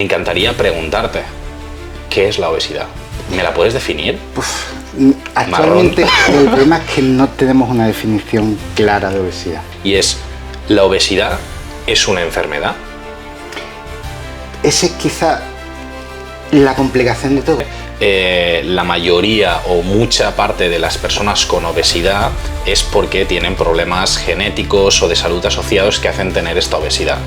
Me encantaría preguntarte, ¿qué es la obesidad? ¿Me la puedes definir? Actualmente el problema es que no tenemos una definición clara de obesidad. Y es, ¿la obesidad es una enfermedad? Esa es quizá la complicación de todo. La mayoría o mucha parte de las personas con obesidad es porque tienen problemas genéticos o de salud asociados que hacen tener esta obesidad.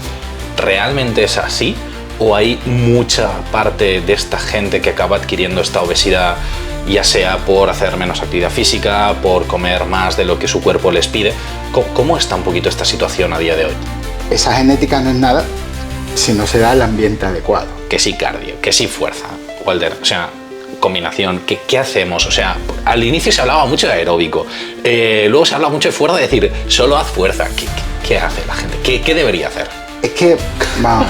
¿Realmente es así? ¿O hay mucha parte de esta gente que acaba adquiriendo esta obesidad, ya sea por hacer menos actividad física, por comer más de lo que su cuerpo les pide? ¿Cómo está un poquito esta situación a día de hoy? Esa genética no es nada si no se da el ambiente adecuado. Que sí cardio, que sí fuerza, Walter, o sea, combinación, ¿qué hacemos? O sea, al inicio se hablaba mucho de aeróbico, luego se habla mucho de fuerza, de decir, solo haz fuerza. ¿Qué hace la gente? ¿Qué debería hacer? Es que, vamos,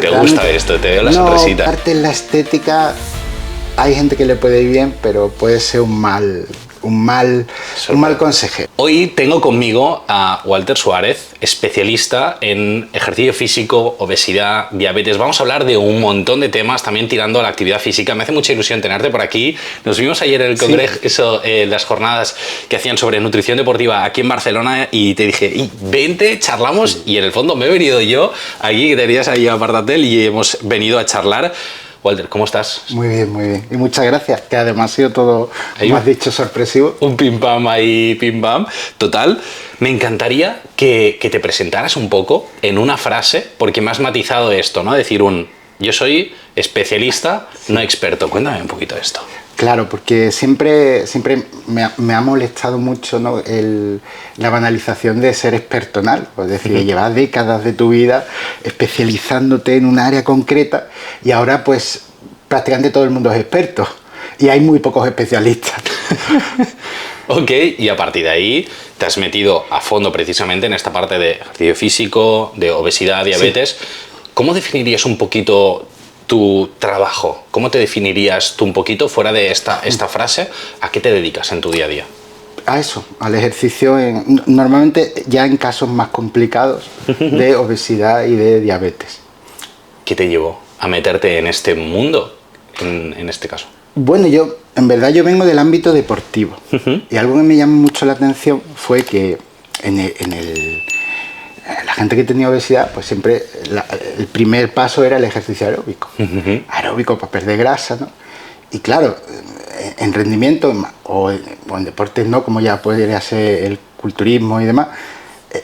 ¿Te gusta esto? Te veo la sonrisita. Aparte en la estética, hay gente que le puede ir bien, pero puede ser un mal consejero. Hoy tengo conmigo a Walter Suárez, especialista en ejercicio físico, obesidad, diabetes. Vamos a hablar de un montón de temas, también tirando a la actividad física. Me hace mucha ilusión tenerte por aquí. Nos vimos ayer en el congreso, las jornadas que hacían sobre nutrición deportiva aquí en Barcelona, y te dije, vente, charlamos, y en el fondo me he venido yo aquí, que tenías ahí apartatel, y hemos venido a charlar. Walter, ¿cómo estás? Muy bien, muy bien. Y muchas gracias, que además ha sido todo, como has dicho, sorpresivo. Un pim pam ahí, pim pam. Total, me encantaría que te presentaras un poco en una frase, porque me has matizado esto, ¿no? Decir yo soy especialista, no experto. Cuéntame un poquito de esto. Claro, porque siempre me ha molestado mucho, ¿no?, la banalización de ser experto en algo. Es decir, llevas décadas de tu vida especializándote en un área concreta y ahora pues prácticamente todo el mundo es experto y hay muy pocos especialistas. Ok, y a partir de ahí te has metido a fondo precisamente en esta parte de ejercicio físico, de obesidad, diabetes. Sí. ¿Cómo definirías un poquito tu trabajo? ¿Cómo te definirías tú un poquito, fuera de esta frase? ¿A qué te dedicas en tu día a día? A eso, al ejercicio, normalmente ya en casos más complicados de obesidad y de diabetes. ¿Qué te llevó a meterte en este mundo, en este caso? Bueno, en verdad yo vengo del ámbito deportivo, y algo que me llamó mucho la atención fue que la gente que tenía obesidad, pues siempre el primer paso era el ejercicio aeróbico. Aeróbico para perder grasa, ¿no? Y claro, en rendimiento o en deportes, ¿no?, como ya podría ser el culturismo y demás,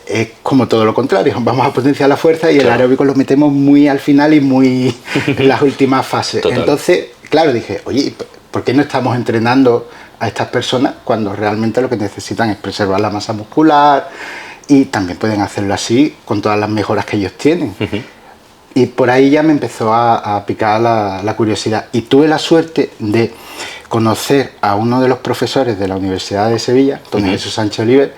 es como todo lo contrario. Vamos a potenciar la fuerza y el aeróbico lo metemos muy al final y muy en las últimas fases. Total. Entonces, claro, dije, oye, ¿por qué no estamos entrenando a estas personas cuando realmente lo que necesitan es preservar la masa muscular? Y también pueden hacerlo así con todas las mejoras que ellos tienen. Y por ahí ya me empezó a picar la curiosidad. Y tuve la suerte de conocer a uno de los profesores de la Universidad de Sevilla, Antonio Jesús Sánchez Oliver,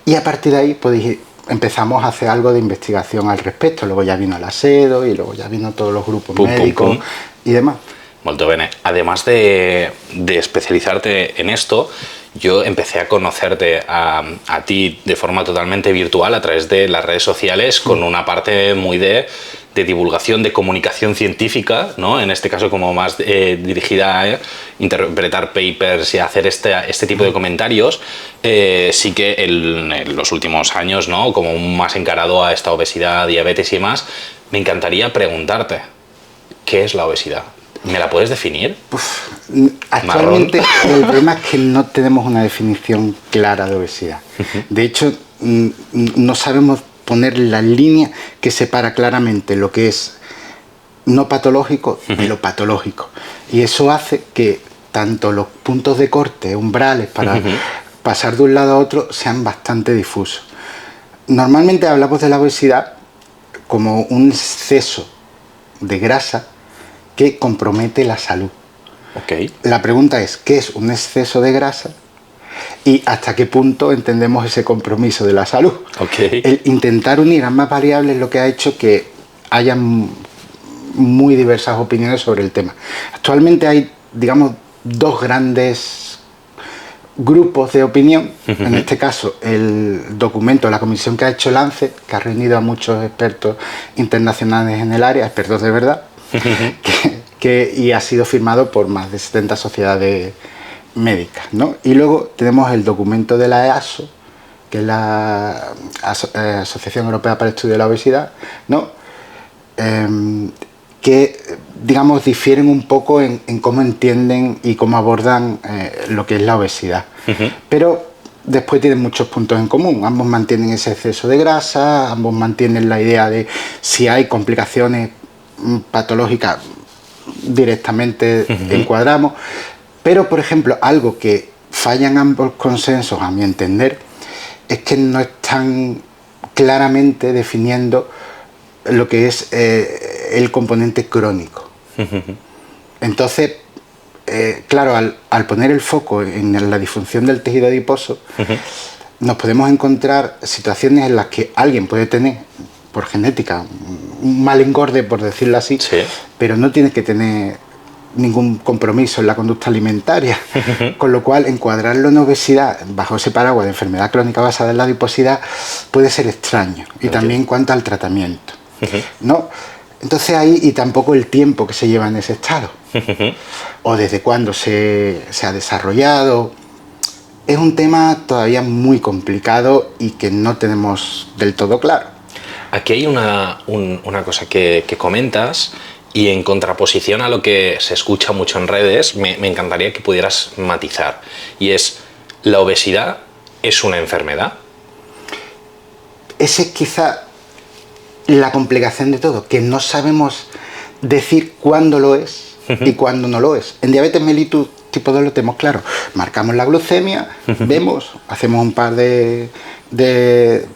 y a partir de ahí pues, empezamos a hacer algo de investigación al respecto. Luego ya vino la SEDO y luego ya vino todos los grupos médicos y demás. Molto bene. Además de especializarte en esto, yo empecé a conocerte a ti de forma totalmente virtual a través de las redes sociales, con una parte muy de divulgación, de comunicación científica, ¿no? En este caso como más dirigida a interpretar papers y a hacer este tipo de comentarios. Sí que en los últimos años, ¿no?, como más encarado a esta obesidad, diabetes y demás, me encantaría preguntarte, ¿qué es la obesidad? ¿Me la puedes definir? Actualmente el problema es que no tenemos una definición clara de obesidad. De hecho, no sabemos poner la línea que separa claramente lo que es no patológico de lo patológico. Y eso hace que tanto los puntos de corte, umbrales para pasar de un lado a otro, sean bastante difusos. Normalmente hablamos de la obesidad como un exceso de grasa que compromete la salud. La pregunta es, ¿qué es un exceso de grasa? Y hasta qué punto entendemos ese compromiso de la salud. El intentar unir ambas variables es lo que ha hecho que haya muy diversas opiniones sobre el tema. Actualmente hay, digamos, dos grandes grupos de opinión, en este caso el documento, la comisión que ha hecho Lancet, que ha reunido a muchos expertos internacionales en el área, expertos de verdad, y ha sido firmado por más de 70 sociedades médicas, ¿no? Y luego tenemos el documento de la EASO, que es la Asociación Europea para el Estudio de la Obesidad, ¿no? Que, digamos, difieren un poco en cómo entienden y cómo abordan lo que es la obesidad. Pero después tienen muchos puntos en común. Ambos mantienen ese exceso de grasa, ambos mantienen la idea de si hay complicaciones patológicas, directamente encuadramos. Pero, por ejemplo, algo que fallan ambos consensos, a mi entender, es que no están claramente definiendo lo que es el componente crónico. Entonces, claro, al poner el foco en la disfunción del tejido adiposo, nos podemos encontrar situaciones en las que alguien puede tener, por genética, un mal engorde, por decirlo así, sí, pero no tiene que tener ningún compromiso en la conducta alimentaria, con lo cual encuadrarlo en obesidad bajo ese paraguas de enfermedad crónica basada en la adiposidad puede ser extraño, y también en cuanto al tratamiento, ¿no? Entonces ahí, y tampoco el tiempo que se lleva en ese estado, o desde cuándo se ha desarrollado. Es un tema todavía muy complicado y que no tenemos del todo claro. Aquí hay una cosa que comentas, y en contraposición a lo que se escucha mucho en redes, me encantaría que pudieras matizar, y es: ¿la obesidad es una enfermedad? Esa es quizá la complicación de todo, que no sabemos decir cuándo lo es y cuándo no lo es. En diabetes mellitus tipo 2 lo tenemos claro. Marcamos la glucemia, vemos, hacemos un par de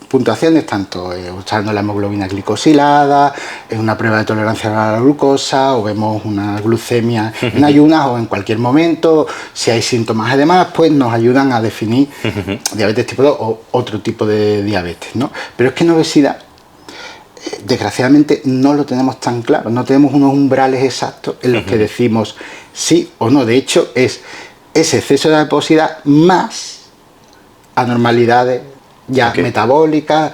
puntuaciones, tanto usando la hemoglobina glicosilada, es una prueba de tolerancia a la glucosa, o vemos una glucemia en ayunas o en cualquier momento. Si hay síntomas además, pues nos ayudan a definir diabetes tipo 2 o otro tipo de diabetes, ¿no? Pero es que en obesidad, desgraciadamente, no lo tenemos tan claro, no tenemos unos umbrales exactos en los que decimos sí o no. De hecho, es ese exceso de adiposidad más anormalidades ya metabólicas,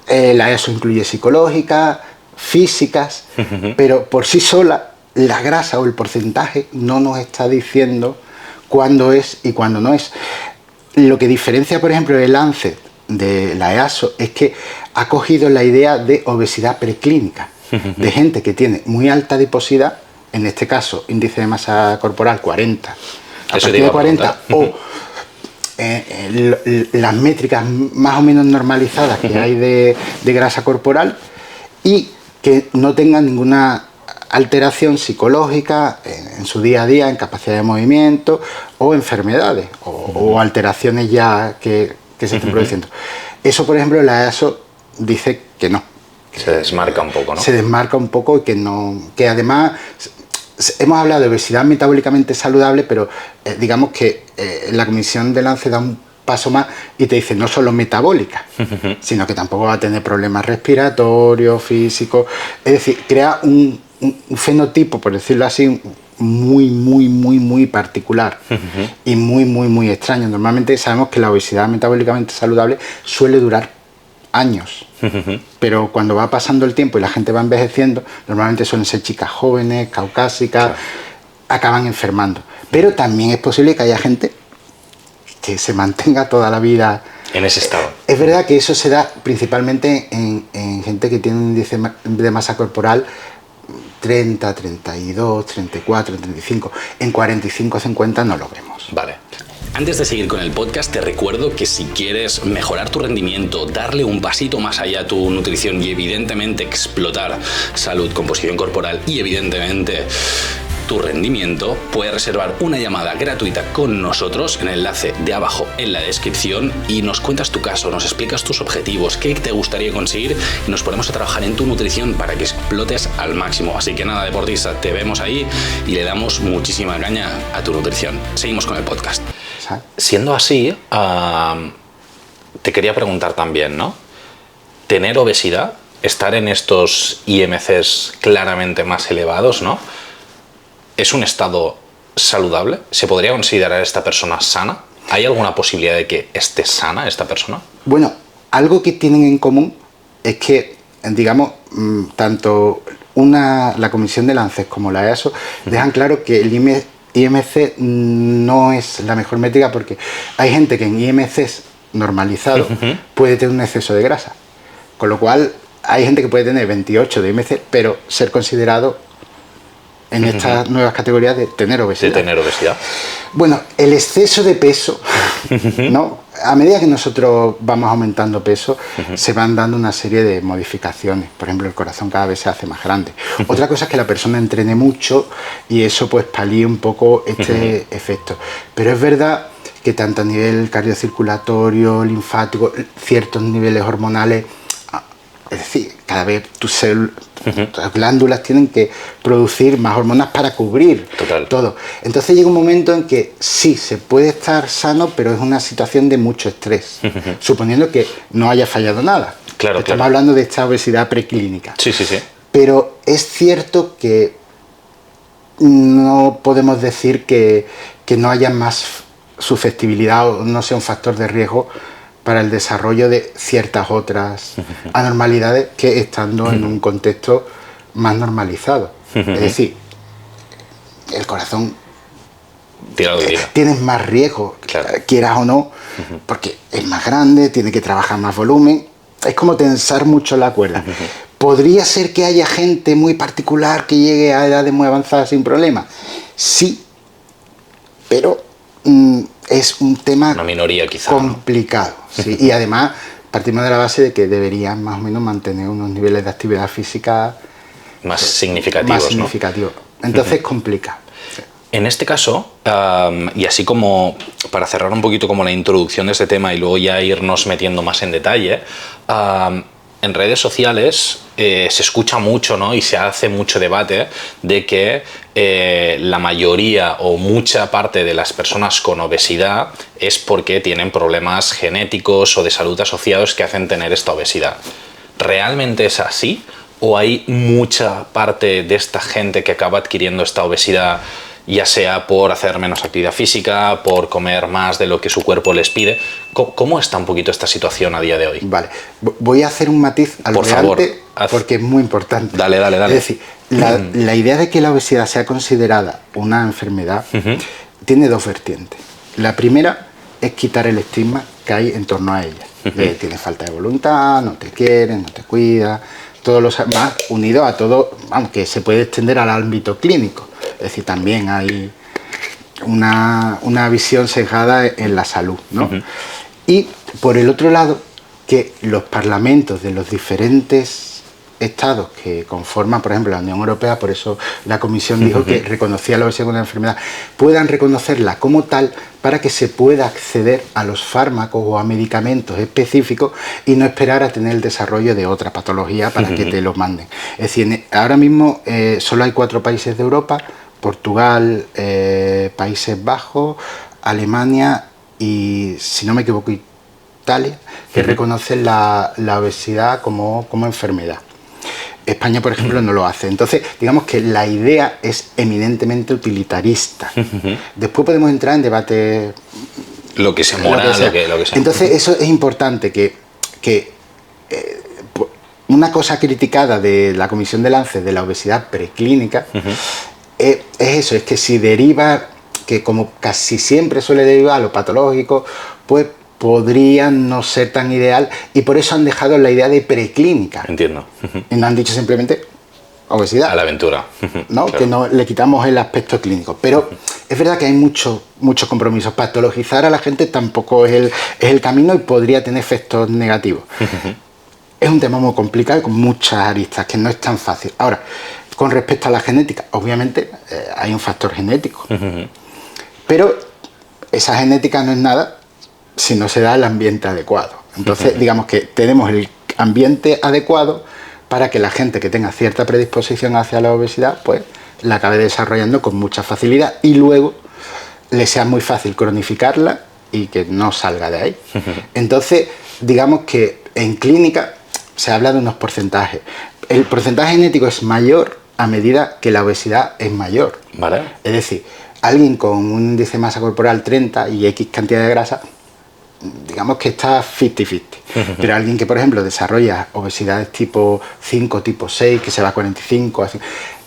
la EASO incluye psicológicas, físicas, pero por sí sola la grasa o el porcentaje no nos está diciendo cuándo es y cuándo no es. Lo que diferencia, por ejemplo, el Lancet de la EASO es que ha cogido la idea de obesidad preclínica, de gente que tiene muy alta adiposidad, en este caso índice de masa corporal 40, a partir de 40, o las métricas más o menos normalizadas que hay de grasa corporal, y que no tengan ninguna alteración psicológica en su día a día, en capacidad de movimiento o enfermedades o alteraciones ya que se estén produciendo. Eso, por ejemplo, la EASO dice que no. Se desmarca un poco, ¿no? Se desmarca un poco, y que no, que además hemos hablado de obesidad metabólicamente saludable, pero digamos que la comisión de Lancet da un paso más y te dice no solo metabólica, sino que tampoco va a tener problemas respiratorios, físicos. Es decir, crea un fenotipo, por decirlo así, muy particular y muy extraño. Normalmente sabemos que la obesidad metabólicamente saludable suele durar años, pero cuando va pasando el tiempo y la gente va envejeciendo, normalmente suelen ser chicas jóvenes, caucásicas, acaban enfermando. Pero también es posible que haya gente que se mantenga toda la vida en ese estado. Es verdad que eso se da principalmente en gente que tiene un índice de masa corporal 30, 32, 34, 35. En 45, 50 no lo vemos. Vale. Antes de seguir con el podcast, te recuerdo que si quieres mejorar tu rendimiento, darle un pasito más allá a tu nutrición y evidentemente explotar salud, composición corporal y evidentemente tu rendimiento, puedes reservar una llamada gratuita con nosotros en el enlace de abajo en la descripción, y nos cuentas tu caso, nos explicas tus objetivos, qué te gustaría conseguir, y nos ponemos a trabajar en tu nutrición para que explotes al máximo. Así que nada, deportista, te vemos ahí y le damos muchísima caña a tu nutrición. Seguimos con el podcast. Siendo así, te quería preguntar también, ¿no? Tener obesidad, estar en estos IMCs claramente más elevados, ¿no? ¿Es un estado saludable? ¿Se podría considerar a esta persona sana? ¿Hay alguna posibilidad de que esté sana esta persona? Bueno, algo que tienen en común es que, digamos, tanto la Comisión de Lancet como la EASO dejan claro que el IMC no es la mejor métrica, porque hay gente que en IMCs normalizado puede tener un exceso de grasa, con lo cual hay gente que puede tener 28 de IMC pero ser considerado en estas nuevas categorías de tener obesidad. De tener obesidad. Bueno, el exceso de peso, ¿no? A medida que nosotros vamos aumentando peso, se van dando una serie de modificaciones. Por ejemplo, el corazón cada vez se hace más grande. Otra cosa es que la persona entrene mucho y eso pues palíe un poco este efecto. Pero es verdad que tanto a nivel cardiocirculatorio, linfático, ciertos niveles hormonales, es decir, cada vez tus glándulas tienen que producir más hormonas para cubrir todo. Entonces llega un momento en que sí, se puede estar sano, pero es una situación de mucho estrés, suponiendo que no haya fallado nada. Estamos hablando de esta obesidad preclínica. Sí. Pero es cierto que no podemos decir que no haya más susceptibilidad o no sea un factor de riesgo para el desarrollo de ciertas otras anormalidades que estando en un contexto más normalizado. Es decir, el corazón tienes más riesgo, quieras o no, porque es más grande, tiene que trabajar más volumen, es como tensar mucho la cuerda. ¿Podría ser que haya gente muy particular que llegue a edades muy avanzadas sin problema? Sí, pero es un tema una minoría, quizá, complicado, ¿no? Sí, y además partimos de la base de que deberían más o menos mantener unos niveles de actividad física más significativos, ¿no? Entonces es complicado. Sí. En este caso, y así como para cerrar un poquito como la introducción de este tema y luego ya irnos metiendo más en detalle, en redes sociales se escucha mucho, ¿no? Y se hace mucho debate de que la mayoría o mucha parte de las personas con obesidad es porque tienen problemas genéticos o de salud asociados que hacen tener esta obesidad. ¿Realmente es así? ¿O hay mucha parte de esta gente que acaba adquiriendo esta obesidad, ya sea por hacer menos actividad física, por comer más de lo que su cuerpo les pide? ¿Cómo está un poquito esta situación a día de hoy? Vale, voy a hacer un matiz al por favor, porque es muy importante. Dale. Es decir, la idea de que la obesidad sea considerada una enfermedad tiene dos vertientes. La primera es quitar el estigma que hay en torno a ella. Tienes falta de voluntad, no te quieren, no te cuidas, todos los más unidos a todo, aunque se puede extender al ámbito clínico. Es decir, también hay una visión sesgada en la salud, ¿no? Y por el otro lado, que los parlamentos de los diferentes estados que conforman, por ejemplo, la Unión Europea, por eso la Comisión dijo que reconocía la obesidad como una enfermedad, puedan reconocerla como tal para que se pueda acceder a los fármacos o a medicamentos específicos y no esperar a tener el desarrollo de otra patología para que te los manden. Es decir, ahora mismo solo hay 4 países de Europa: Portugal, Países Bajos, Alemania y, si no me equivoco, Italia, que reconocen la obesidad como enfermedad. España, por ejemplo, no lo hace. Entonces, digamos que la idea es eminentemente utilitarista. Después podemos entrar en debate... Lo que sea moral, lo que sea. Entonces, eso es importante, que una cosa criticada de la Comisión de Lancet de la obesidad preclínica es eso, es que si deriva, que como casi siempre suele derivar a lo patológico, pues podría no ser tan ideal, y por eso han dejado la idea de preclínica. Entiendo. Y no han dicho simplemente obesidad. A la aventura. ¿No? Claro. Que no le quitamos el aspecto clínico. Pero es verdad que hay muchos compromisos. Patologizar a la gente tampoco es el camino y podría tener efectos negativos. Es un tema muy complicado y con muchas aristas, que no es tan fácil. Ahora, con respecto a la genética, obviamente hay un factor genético. Pero esa genética no es nada si no se da el ambiente adecuado. Entonces, digamos que tenemos el ambiente adecuado para que la gente que tenga cierta predisposición hacia la obesidad, pues la acabe desarrollando con mucha facilidad y luego le sea muy fácil cronificarla y que no salga de ahí. Entonces, digamos que en clínica se habla de unos porcentajes. El porcentaje genético es mayor a medida que la obesidad es mayor. Vale. Es decir, alguien con un índice de masa corporal 30 y X cantidad de grasa, digamos que está 50-50. Pero alguien que, por ejemplo, desarrolla obesidades tipo 5, tipo 6, que se va a 45, así,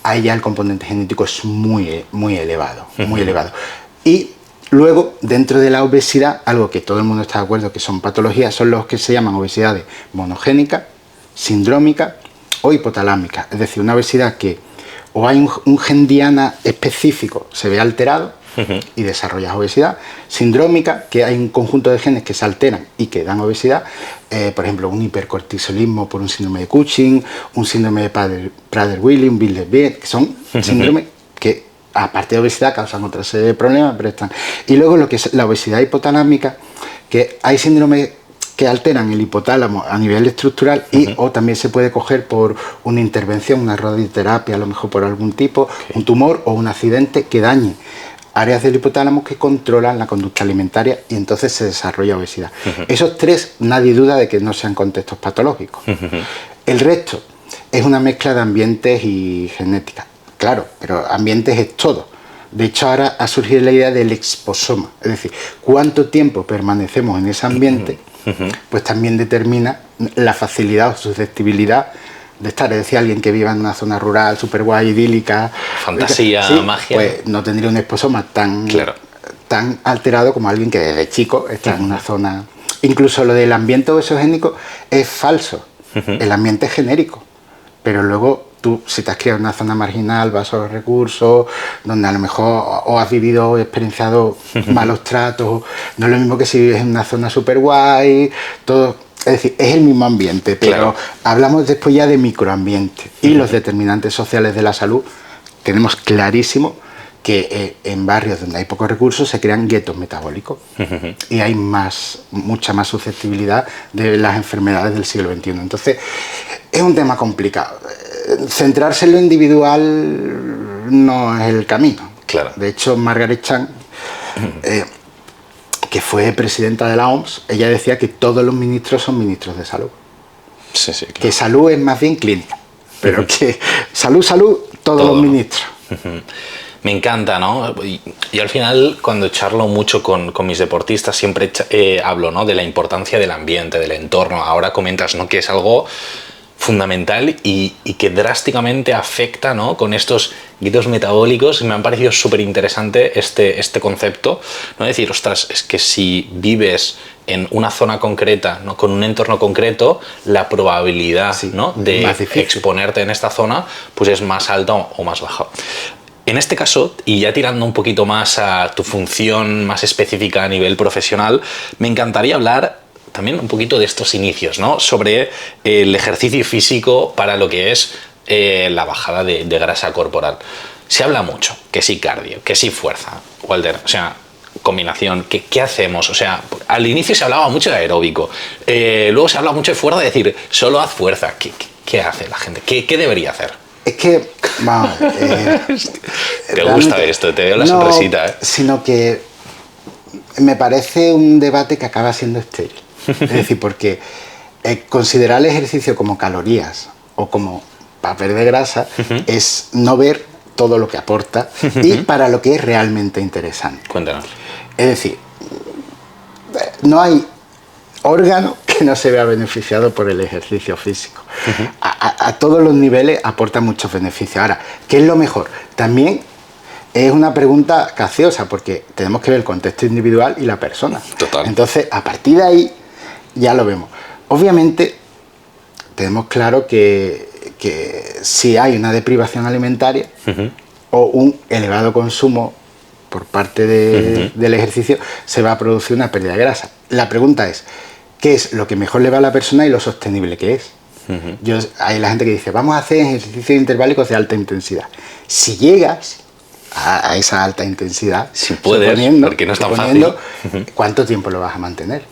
ahí ya el componente genético es muy, muy elevado, muy elevado. Y luego, dentro de la obesidad, algo que todo el mundo está de acuerdo que son patologías, son los que se llaman obesidades monogénicas, sindrómicas o hipotalámicas. Es decir, una obesidad que o hay un gen diana específico, se ve alterado, y desarrollas obesidad. Sindrómica, que hay un conjunto de genes que se alteran y que dan obesidad, por ejemplo, un hipercortisolismo por un síndrome de Cushing, un síndrome de Prader-Willi, un Bild-Lebet, que son síndromes que, aparte de obesidad, causan otra serie de problemas, pero están. Y luego lo que es la obesidad hipotalámica, que hay síndromes que alteran el hipotálamo a nivel estructural y o también se puede coger por una intervención, una radioterapia, a lo mejor por algún tipo, un tumor o un accidente que dañe áreas del hipotálamo que controlan la conducta alimentaria y entonces se desarrolla obesidad. Esos tres, nadie duda de que no sean contextos patológicos. El resto es una mezcla de ambientes y genética. Claro, pero ambientes es todo. De hecho, ahora ha surgido la idea del exposoma, es decir, cuánto tiempo permanecemos en ese ambiente, pues también determina la facilidad o susceptibilidad de estar. Es decir, alguien que viva en una zona rural, súper guay, idílica, fantasía, sí, magia, pues no tendría un exposoma tan alterado como alguien que desde chico está en una zona. Incluso lo del ambiente obesogénico es falso. El ambiente es genérico, pero luego tú, si te has criado en una zona marginal, vas a los recursos, donde a lo mejor o has vivido o experienciado malos tratos, no es lo mismo que si vives en una zona súper guay, todo. Es decir, es el mismo ambiente, pero hablamos después ya de microambiente. Y los determinantes sociales de la salud, tenemos clarísimo que en barrios donde hay pocos recursos se crean guetos metabólicos y hay mucha más susceptibilidad de las enfermedades del siglo XXI. Entonces, es un tema complicado. Centrarse en lo individual no es el camino. Claro. De hecho, Margaret Chan, que fue presidenta de la OMS, ella decía que todos los ministros son ministros de salud. Sí, claro. Que salud es más bien clínica, pero que salud, todos los ministros. Me encanta, ¿no? Y al final, cuando charlo mucho con mis deportistas, siempre hablo, ¿no?, de la importancia del ambiente, del entorno. Ahora comentas, ¿no?, que es algo fundamental y que drásticamente afecta, ¿no?, con estos guetos metabólicos. Me han parecido súper interesante este concepto, ¿no? Decir, ostras, es que si vives en una zona concreta, ¿no?, con un entorno concreto, la probabilidad, ¿no?, de exponerte en esta zona pues es más alta o más baja. En este caso, y ya tirando un poquito más a tu función más específica a nivel profesional, me encantaría hablar también un poquito de estos inicios, ¿no?, sobre el ejercicio físico para lo que es la bajada de grasa corporal. Se habla mucho, que sí cardio, que sí fuerza, Walter, o sea, combinación, ¿qué hacemos? O sea, al inicio se hablaba mucho de aeróbico, luego se habla mucho de fuerza, de decir, solo haz fuerza. ¿Qué hace la gente? ¿Qué debería hacer? Es que, vamos, te gusta esto, te veo la sonrisita, ¿eh? Sino que me parece un debate que acaba siendo estéril. Es decir, porque considerar el ejercicio como calorías o como para perder grasa es no ver todo lo que aporta y para lo que es realmente interesante. Cuéntanos. Es decir, no hay órgano que no se vea beneficiado por el ejercicio físico. A todos los niveles aporta muchos beneficios. Ahora, ¿qué es lo mejor? También es una pregunta capciosa porque tenemos que ver el contexto individual y la persona. Total. Entonces, a partir de ahí, ya lo vemos. Obviamente, tenemos claro que si hay una deprivación alimentaria o un elevado consumo por parte del ejercicio, se va a producir una pérdida de grasa. La pregunta es, ¿qué es lo que mejor le va a la persona y lo sostenible que es? Hay la gente que dice, vamos a hacer ejercicios interválicos de alta intensidad. Si llegas a esa alta intensidad, si puedes, porque no es tan fácil, ¿cuánto tiempo lo vas a mantener?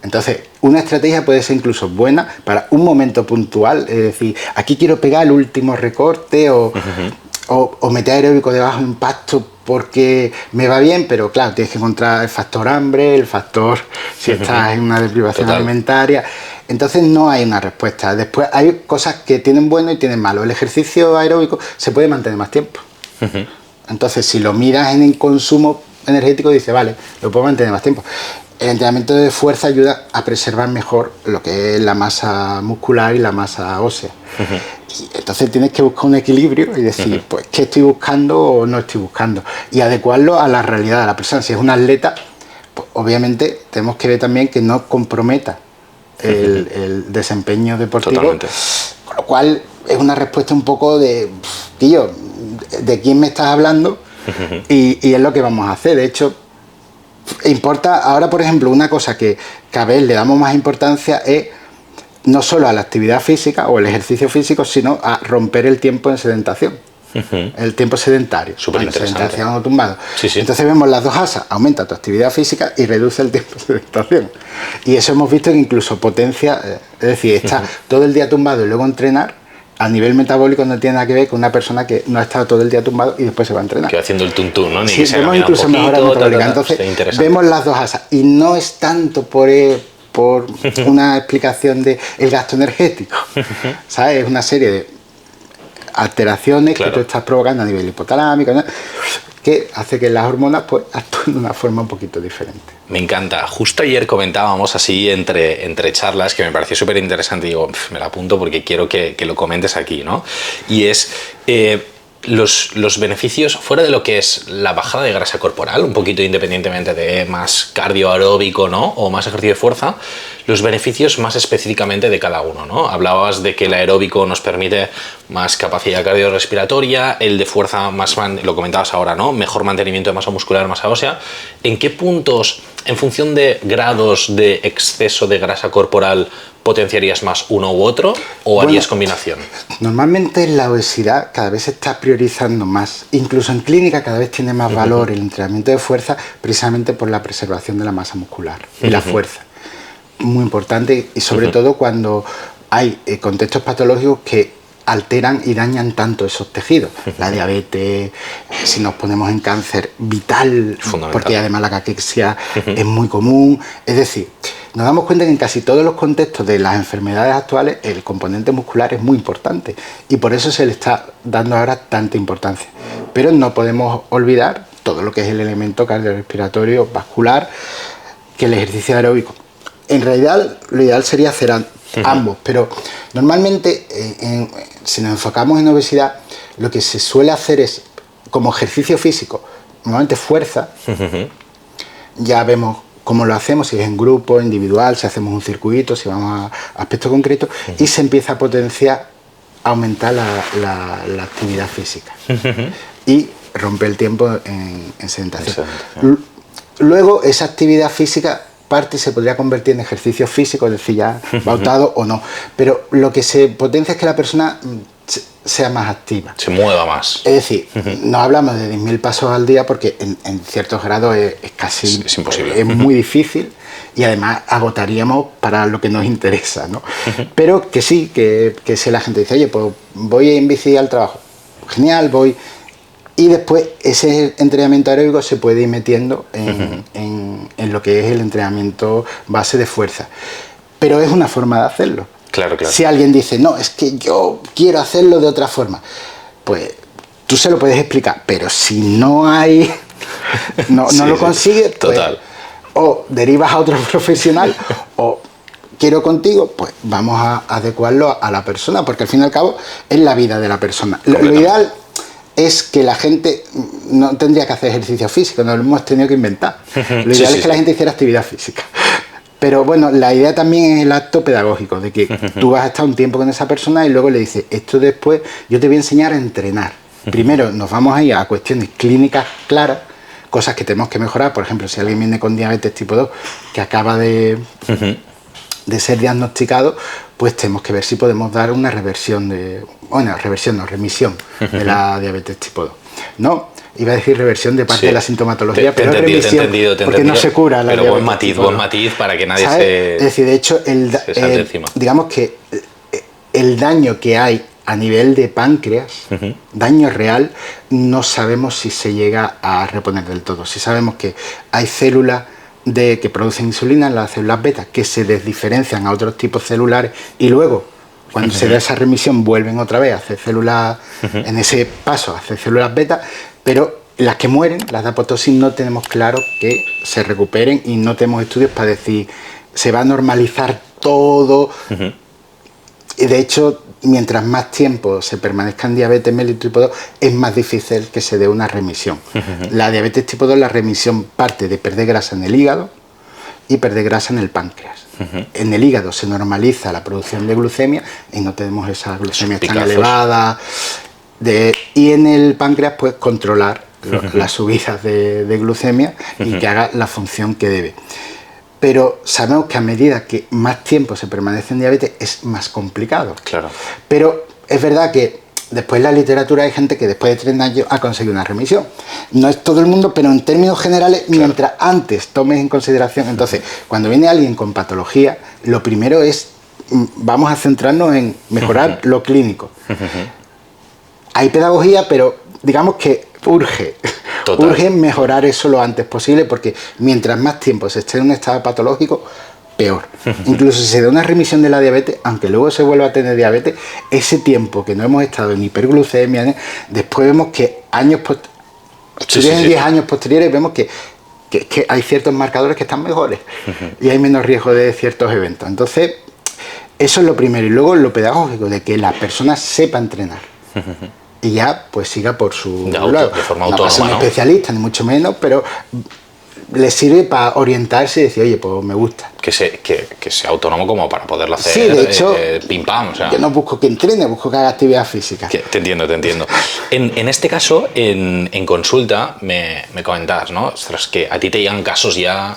Entonces, una estrategia puede ser incluso buena para un momento puntual, es decir, aquí quiero pegar el último recorte o meter aeróbico de bajo impacto porque me va bien, pero claro, tienes que encontrar el factor hambre, el factor si estás en una deprivación alimentaria. Entonces no hay una respuesta. Después hay cosas que tienen bueno y tienen malo. El ejercicio aeróbico se puede mantener más tiempo. Entonces, si lo miras en el consumo energético, dices, vale, lo puedo mantener más tiempo. El entrenamiento de fuerza ayuda a preservar mejor lo que es la masa muscular y la masa ósea. Y entonces tienes que buscar un equilibrio y decir, pues, ¿qué estoy buscando o no estoy buscando? Y adecuarlo a la realidad de la persona. Si es un atleta, pues, obviamente tenemos que ver también que no comprometa el desempeño deportivo. Totalmente. Con lo cual es una respuesta un poco de, tío, ¿de quién me estás hablando? Y es lo que vamos a hacer. De hecho, importa ahora, por ejemplo, una cosa que a vez le damos más importancia es no solo a la actividad física o el ejercicio físico, sino a romper el tiempo en sedentación. El tiempo sedentario. Súper interesante. Sedentación o tumbado. Sí, sí. Entonces vemos las dos asas, aumenta tu actividad física y reduce el tiempo de sedentación. Y eso hemos visto que incluso potencia, es decir, está todo el día tumbado y luego entrenar, a nivel metabólico no tiene nada que ver con una persona que no ha estado todo el día tumbado y después se va a entrenar. Que va haciendo el tuntún, ¿no? Ni Sí, que se vemos haga incluso un poquito, mejoras metabólicas. Entonces, vemos las dos asas. Y no es tanto por una explicación de el gasto energético. ¿Sabes? Es una serie de alteraciones que tú estás provocando a nivel hipotalámico, ¿no? Que hace que las hormonas pues actúen de una forma un poquito diferente. Me encanta. Justo ayer comentábamos así entre charlas, que me pareció súper interesante, y digo, me la apunto porque quiero que lo comentes aquí, ¿no? Y es los beneficios, fuera de lo que es la bajada de grasa corporal, un poquito independientemente de más cardio aeróbico, ¿no? O más ejercicio de fuerza, los beneficios más específicamente de cada uno, ¿no? Hablabas de que el aeróbico nos permite más capacidad cardiorrespiratoria, el de fuerza más, lo comentabas ahora, ¿no? Mejor mantenimiento de masa muscular, masa ósea. ¿En qué puntos, en función de grados de exceso de grasa corporal, potenciarías más uno u otro o harías combinación? Normalmente la obesidad cada vez se está priorizando más. Incluso en clínica cada vez tiene más valor el entrenamiento de fuerza precisamente por la preservación de la masa muscular y la fuerza. Muy importante y sobre todo cuando hay contextos patológicos que alteran y dañan tanto esos tejidos. La diabetes, si nos ponemos en cáncer vital, porque además la caquexia es muy común. Es decir, nos damos cuenta que en casi todos los contextos de las enfermedades actuales el componente muscular es muy importante y por eso se le está dando ahora tanta importancia. Pero no podemos olvidar todo lo que es el elemento cardiorrespiratorio, vascular, que el ejercicio aeróbico. En realidad lo ideal sería hacer ambos, pero normalmente si nos enfocamos en obesidad, lo que se suele hacer es, como ejercicio físico, normalmente fuerza, ya vemos cómo lo hacemos, si es en grupo, individual, si hacemos un circuito, si vamos a aspectos concretos, y se empieza a potenciar, aumentar la actividad física y romper el tiempo en sedentación. Luego esa actividad física parte se podría convertir en ejercicio físico, es decir, ya pautado o no, pero lo que se potencia es que la persona sea más activa. Se mueva más. Es decir, no hablamos de 10.000 pasos al día porque en ciertos grados es casi... Es imposible. Es muy difícil y además agotaríamos para lo que nos interesa, ¿no? Pero que sí, que si la gente dice, oye, pues voy en bici al trabajo, genial, voy... Y después ese entrenamiento aeróbico se puede ir metiendo en lo que es el entrenamiento base de fuerza. Pero es una forma de hacerlo. Claro, claro. Si alguien dice, no, es que yo quiero hacerlo de otra forma, pues tú se lo puedes explicar. Pero si no hay, no lo consigues, pues, total. O derivas a otro profesional o quiero contigo, pues vamos a adecuarlo a la persona, porque al fin y al cabo es la vida de la persona. Lo ideal es que la gente no tendría que hacer ejercicio físico, nos lo hemos tenido que inventar. Lo ideal es que la gente hiciera actividad física. Pero bueno, la idea también es el acto pedagógico, de que tú vas a estar un tiempo con esa persona y luego le dices, esto después yo te voy a enseñar a entrenar. Primero nos vamos a ir a cuestiones clínicas claras, cosas que tenemos que mejorar. Por ejemplo, si alguien viene con diabetes tipo 2, que acaba de ser diagnosticado, pues tenemos que ver si podemos dar una remisión de la diabetes tipo 2. No, iba a decir reversión de parte de la sintomatología, pero remisión, porque no se cura la diabetes. Pero buen matiz para que nadie se... Es decir, de hecho, digamos que el daño que hay a nivel de páncreas, daño real, no sabemos si se llega a reponer del todo. Si sabemos que hay células que producen insulina, las células beta, que se desdiferencian a otros tipos celulares y luego, cuando se da esa remisión, vuelven otra vez a hacer células, en ese paso, a hacer células beta, pero las que mueren, las de apoptosis, no tenemos claro que se recuperen y no tenemos estudios para decir se va a normalizar todo. Y de hecho, mientras más tiempo se permanezca en diabetes mellitus tipo 2, es más difícil que se dé una remisión. La diabetes tipo 2, la remisión parte de perder grasa en el hígado y perder grasa en el páncreas. En el hígado se normaliza la producción de glucemia y no tenemos esa glucemia tan elevada. Y en el páncreas, pues controlar las subidas de glucemia y que haga la función que debe. Pero sabemos que a medida que más tiempo se permanece en diabetes es más complicado. Claro. Pero es verdad que después en la literatura hay gente que después de 30 años ha conseguido una remisión. No es todo el mundo, pero en términos generales, mientras antes tomes en consideración. Entonces, cuando viene alguien con patología, lo primero es, vamos a centrarnos en mejorar lo clínico. Hay pedagogía, pero digamos que urge. Total. Urge mejorar eso lo antes posible, porque mientras más tiempo se esté en un estado patológico, peor. Incluso si se da una remisión de la diabetes, aunque luego se vuelva a tener diabetes, ese tiempo que no hemos estado en hiperglucemia, después vemos que años en 10 años posteriores vemos que hay ciertos marcadores que están mejores y hay menos riesgo de ciertos eventos. Entonces, eso es lo primero. Y luego lo pedagógico, de que la persona sepa entrenar. Y ya pues siga por su lado. De forma no autónoma, va a ser un ¿no? especialista, ni mucho menos, pero le sirve para orientarse y decir, oye, pues me gusta. Que sea autónomo como para poderlo hacer. Sí, de hecho, pim pam. O sea, yo no busco que entrene, busco que haga actividad física. Te entiendo. En este caso, en consulta, me comentabas, ¿no? Ostras, que a ti te llegan casos ya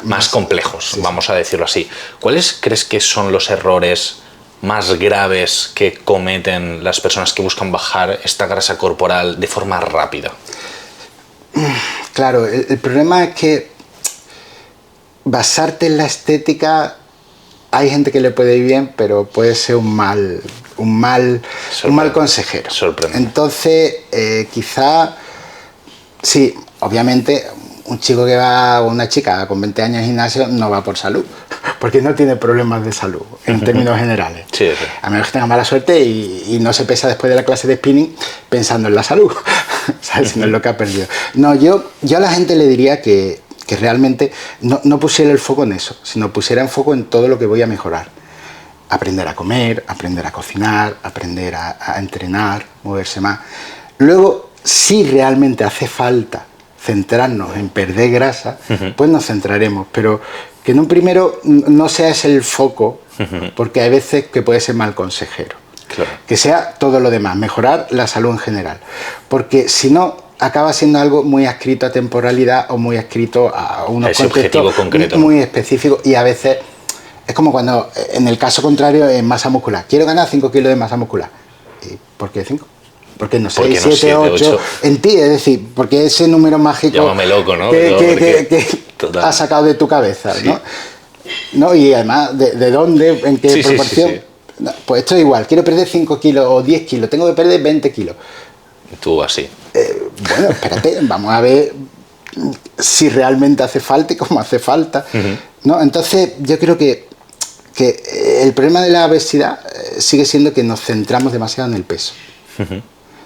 más complejos, sí, vamos a decirlo así. ¿Cuáles crees que son los errores más graves que cometen las personas que buscan bajar esta grasa corporal de forma rápida? Claro, el problema es que basarte en la estética, hay gente que le puede ir bien, pero puede ser un mal consejero. Sorprende. Entonces, quizá, sí, obviamente, un chico que va, o una chica con 20 años en gimnasio no va por salud, porque no tiene problemas de salud, en términos generales. Sí. A menos que tenga mala suerte y no se pesa después de la clase de spinning pensando en la salud, ¿sabes? Sino en lo que ha perdido. No, yo a la gente le diría que realmente no pusiera el foco en eso, sino pusiera el foco en todo lo que voy a mejorar. Aprender a comer, aprender a cocinar, aprender a entrenar, moverse más. Luego, si realmente hace falta centrarnos en perder grasa, pues nos centraremos, pero que en un primero no sea ese el foco, porque hay veces que puede ser mal consejero. Claro. Que sea todo lo demás, mejorar la salud en general, porque si no, acaba siendo algo muy adscrito a temporalidad o muy adscrito a unos contextos concreto, muy específicos, y a veces es como cuando, en el caso contrario, en masa muscular, quiero ganar 5 kilos de masa muscular. ¿Y por qué 5? ¿Por qué no 6, 7, 8? En ti, es decir, porque ese número mágico. Llámame loco, ¿no? Que has sacado de tu cabeza, sí. ¿No? Y además, ¿de dónde? ¿En qué proporción? Sí. No, pues esto es igual, quiero perder 5 kilos o 10 kilos, tengo que perder 20 kilos. Tú así. Bueno, espérate, vamos a ver si realmente hace falta y cómo hace falta. ¿No? Entonces, yo creo que el problema de la obesidad sigue siendo que nos centramos demasiado en el peso.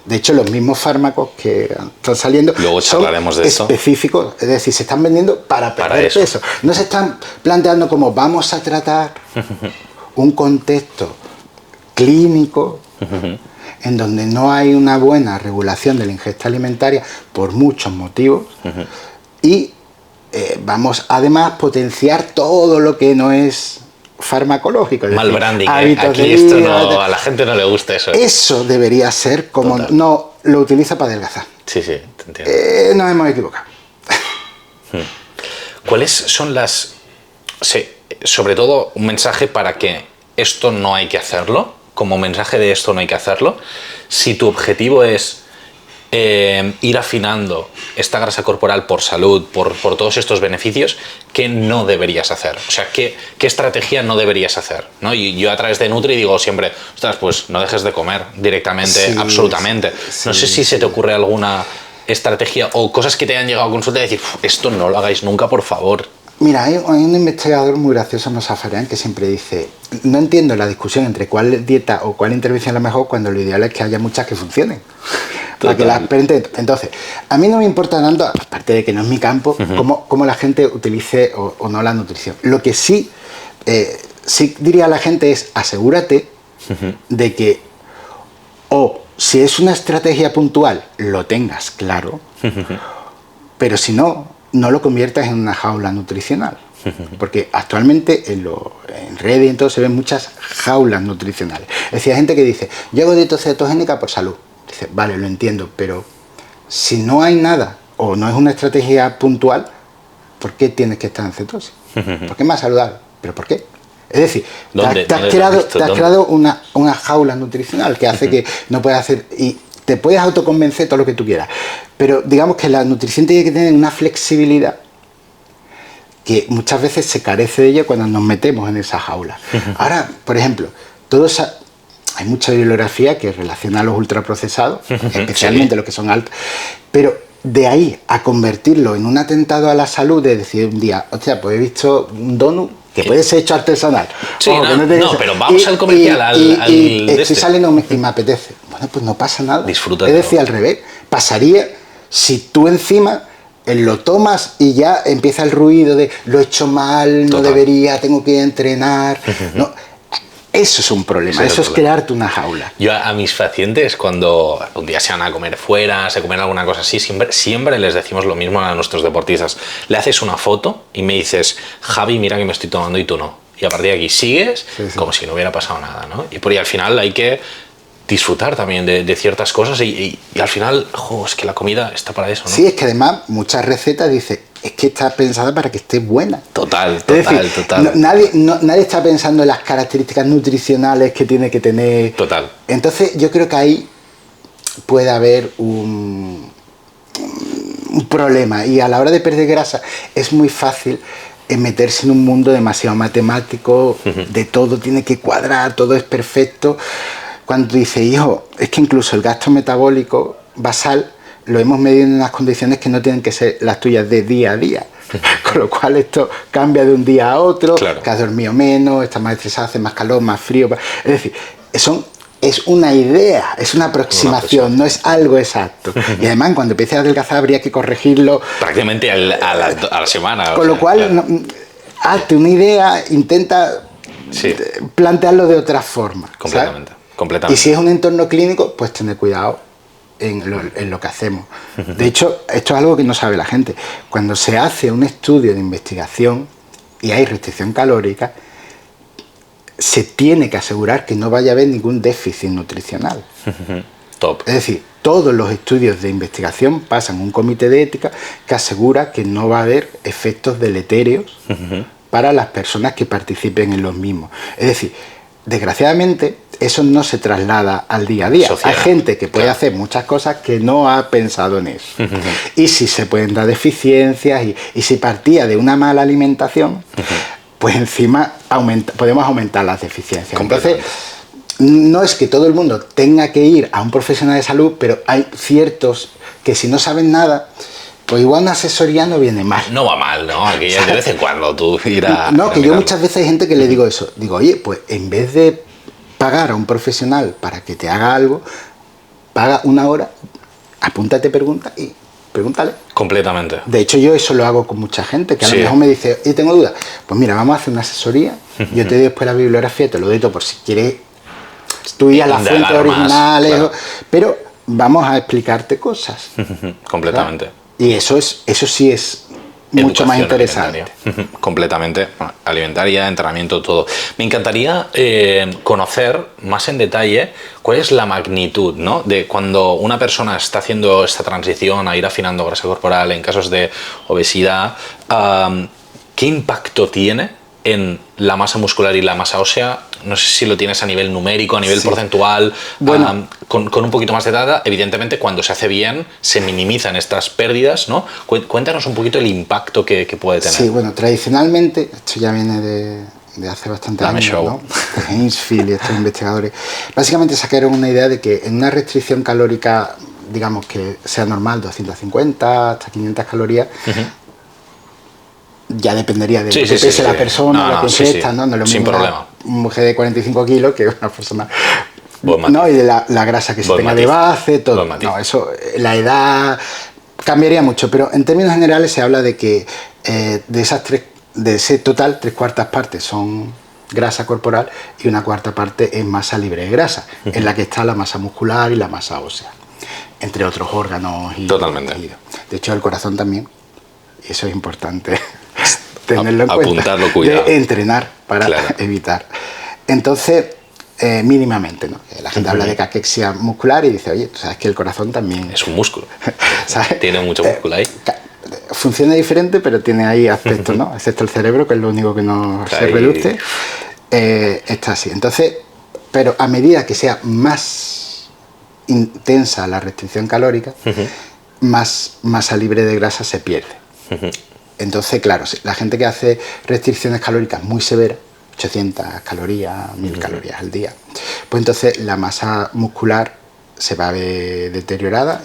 De hecho, los mismos fármacos que están saliendo son específicos, es decir, se están vendiendo para perder peso. No se están planteando como vamos a tratar un contexto clínico en donde no hay una buena regulación de la ingesta alimentaria por muchos motivos y vamos además a potenciar todo lo que no es farmacológico. Mal decir, branding, aquí esto no, a la gente no le gusta eso. Eso debería ser como total. No lo utiliza para adelgazar. Sí, te entiendo. Nos hemos equivocado. ¿Cuáles son las... Sí, sobre todo un mensaje para que esto no hay que hacerlo, como mensaje de esto no hay que hacerlo, si tu objetivo es ir afinando esta grasa corporal por salud, por todos estos beneficios, ¿qué no deberías hacer? O sea, ¿qué estrategia no deberías hacer? ¿No? Y yo a través de Nutri digo siempre, ostras, pues no dejes de comer directamente, absolutamente. No sé si se te ocurre alguna estrategia o cosas que te hayan llegado a consulta y decir, esto no lo hagáis nunca, por favor. Mira, hay un investigador muy gracioso, Mosafarian, que siempre dice, no entiendo la discusión entre cuál dieta o cuál intervención es la mejor cuando lo ideal es que haya muchas que funcionen. Para que entonces, a mí no me importa tanto, aparte de que no es mi campo, cómo la gente utilice o no la nutrición. Lo que sí diría a la gente es asegúrate de que, o si es una estrategia puntual, lo tengas claro, pero si no, no lo conviertas en una jaula nutricional. Porque actualmente en redes y en todo se ven muchas jaulas nutricionales. Es decir, hay gente que dice, yo hago dieta cetogénica por salud. Dice, vale, lo entiendo, pero si no hay nada o no es una estrategia puntual, ¿por qué tienes que estar en cetosis? Porque es más saludable. ¿Pero por qué? Es decir, te has creado una jaula nutricional que hace que no puedes hacer... Y te puedes autoconvencer todo lo que tú quieras. Pero digamos que la nutrición tiene que tener una flexibilidad que muchas veces se carece de ella cuando nos metemos en esa jaula. Ahora, por ejemplo, hay mucha bibliografía que relaciona a los ultraprocesados, especialmente los que son altos, pero de ahí a convertirlo en un atentado a la salud, de decir un día, hostia, pues he visto un donut que puede ser hecho artesanal. Sí, pero vamos al comercial, estoy saliendo y me apetece. Bueno, pues no pasa nada. Disfruta. Es decir, al revés, pasaría si tú encima lo tomas y ya empieza el ruido de lo he hecho mal, no debería, tengo que entrenar. No, eso es un problema, eso es crearte una jaula. Yo a mis pacientes, cuando un día se van a comer fuera, se comen alguna cosa así, siempre les decimos lo mismo a nuestros deportistas. Le haces una foto y me dices, Javi, mira que me estoy tomando y tú no. Y a partir de aquí sigues como si no hubiera pasado nada, ¿no? Y por ahí al final hay que disfrutar también de ciertas cosas y al final, es que la comida está para eso, ¿no? Sí, es que además muchas recetas dicen, es que está pensada para que esté buena. Total. Nadie está pensando en las características nutricionales que tiene que tener. Total. Entonces yo creo que ahí puede haber un problema y a la hora de perder grasa es muy fácil meterse en un mundo demasiado matemático, de todo tiene que cuadrar, todo es perfecto. Cuando dice, hijo, es que incluso el gasto metabólico basal lo hemos medido en unas condiciones que no tienen que ser las tuyas de día a día. Con lo cual esto cambia de un día a otro, que has dormido menos, estás más estresado, hace más calor, más frío. Es decir, es una idea, es una aproximación, no es algo exacto. Y además cuando empieces a adelgazar habría que corregirlo prácticamente a la semana. Con lo cual, hazte una idea, intenta plantearlo de otra forma. Completamente. Y si es un entorno clínico, pues tener cuidado en lo que hacemos. De hecho, esto es algo que no sabe la gente. Cuando se hace un estudio de investigación y hay restricción calórica, se tiene que asegurar que no vaya a haber ningún déficit nutricional. Top. Es decir, todos los estudios de investigación pasan un comité de ética que asegura que no va a haber efectos deletéreos para las personas que participen en los mismos. Es decir, desgraciadamente, eso no se traslada al día a día. Hay gente que puede hacer muchas cosas que no ha pensado en eso. Y si se pueden dar deficiencias y si partía de una mala alimentación, pues encima podemos aumentar las deficiencias. Entonces, no es que todo el mundo tenga que ir a un profesional de salud, pero hay ciertos que si no saben nada, pues igual una asesoría no viene mal. No va mal, ¿no? Aquí de vez en cuando tú irás... No, que yo muchas veces hay gente que le digo eso. Digo, oye, pues en vez de pagar a un profesional para que te haga algo, paga una hora, apúntate preguntas y pregúntale. Completamente. De hecho, yo eso lo hago con mucha gente, que a lo mejor me dice, y tengo dudas. Pues mira, vamos a hacer una asesoría, yo te doy después la bibliografía, te lo doy todo por si quieres tú ir a las fuentes originales, claro. Pero vamos a explicarte cosas. Completamente. ¿Verdad? Y eso sí es mucho más interesante. Completamente. Bueno, alimentaria, entrenamiento, todo. Me encantaría conocer más en detalle cuál es la magnitud, ¿no?, de cuando una persona está haciendo esta transición a ir afinando grasa corporal en casos de obesidad. ¿Qué impacto tiene en la masa muscular y la masa ósea? No sé si lo tienes a nivel numérico, a nivel porcentual, bueno, con un poquito más de data. Evidentemente, cuando se hace bien, se minimizan estas pérdidas, ¿no? Cuéntanos un poquito el impacto que puede tener. Sí, bueno, tradicionalmente, esto ya viene de hace bastante años, ¿no? De Hainsfield y estos investigadores, básicamente sacaron una idea de que en una restricción calórica, digamos que sea normal, 250 hasta 500 calorías, ya dependería de lo que pese la persona, la que ingesta, ¿no? No es lo mismo una mujer de 45 kilos que una persona Buen matiz. No, y de la grasa que se Buen tenga matiz. de base, todo. Buen matiz. No, eso, la edad cambiaría mucho, pero en términos generales se habla de que de ese total, 3/4 partes son grasa corporal y 1/4 parte es masa libre de grasa, en la que está la masa muscular y la masa ósea, entre otros órganos y Totalmente. tejidos. De hecho, el corazón también, y eso es importante tenerlo en cuenta. Apuntarlo, cuidado. De entrenar para evitar. Entonces, mínimamente, ¿no? La gente habla de caquexia muscular y dice, oye, tú sabes que el corazón también es un músculo. ¿sabes? Tiene mucho músculo ahí. Funciona diferente, pero tiene ahí aspectos, ¿no? Excepto el cerebro, que es lo único que no se reduce. Está así. Entonces, pero a medida que sea más intensa la restricción calórica, más masa libre de grasa se pierde. Entonces, claro, la gente que hace restricciones calóricas muy severas, 800 calorías, 1000 calorías al día, pues entonces la masa muscular se va a ver deteriorada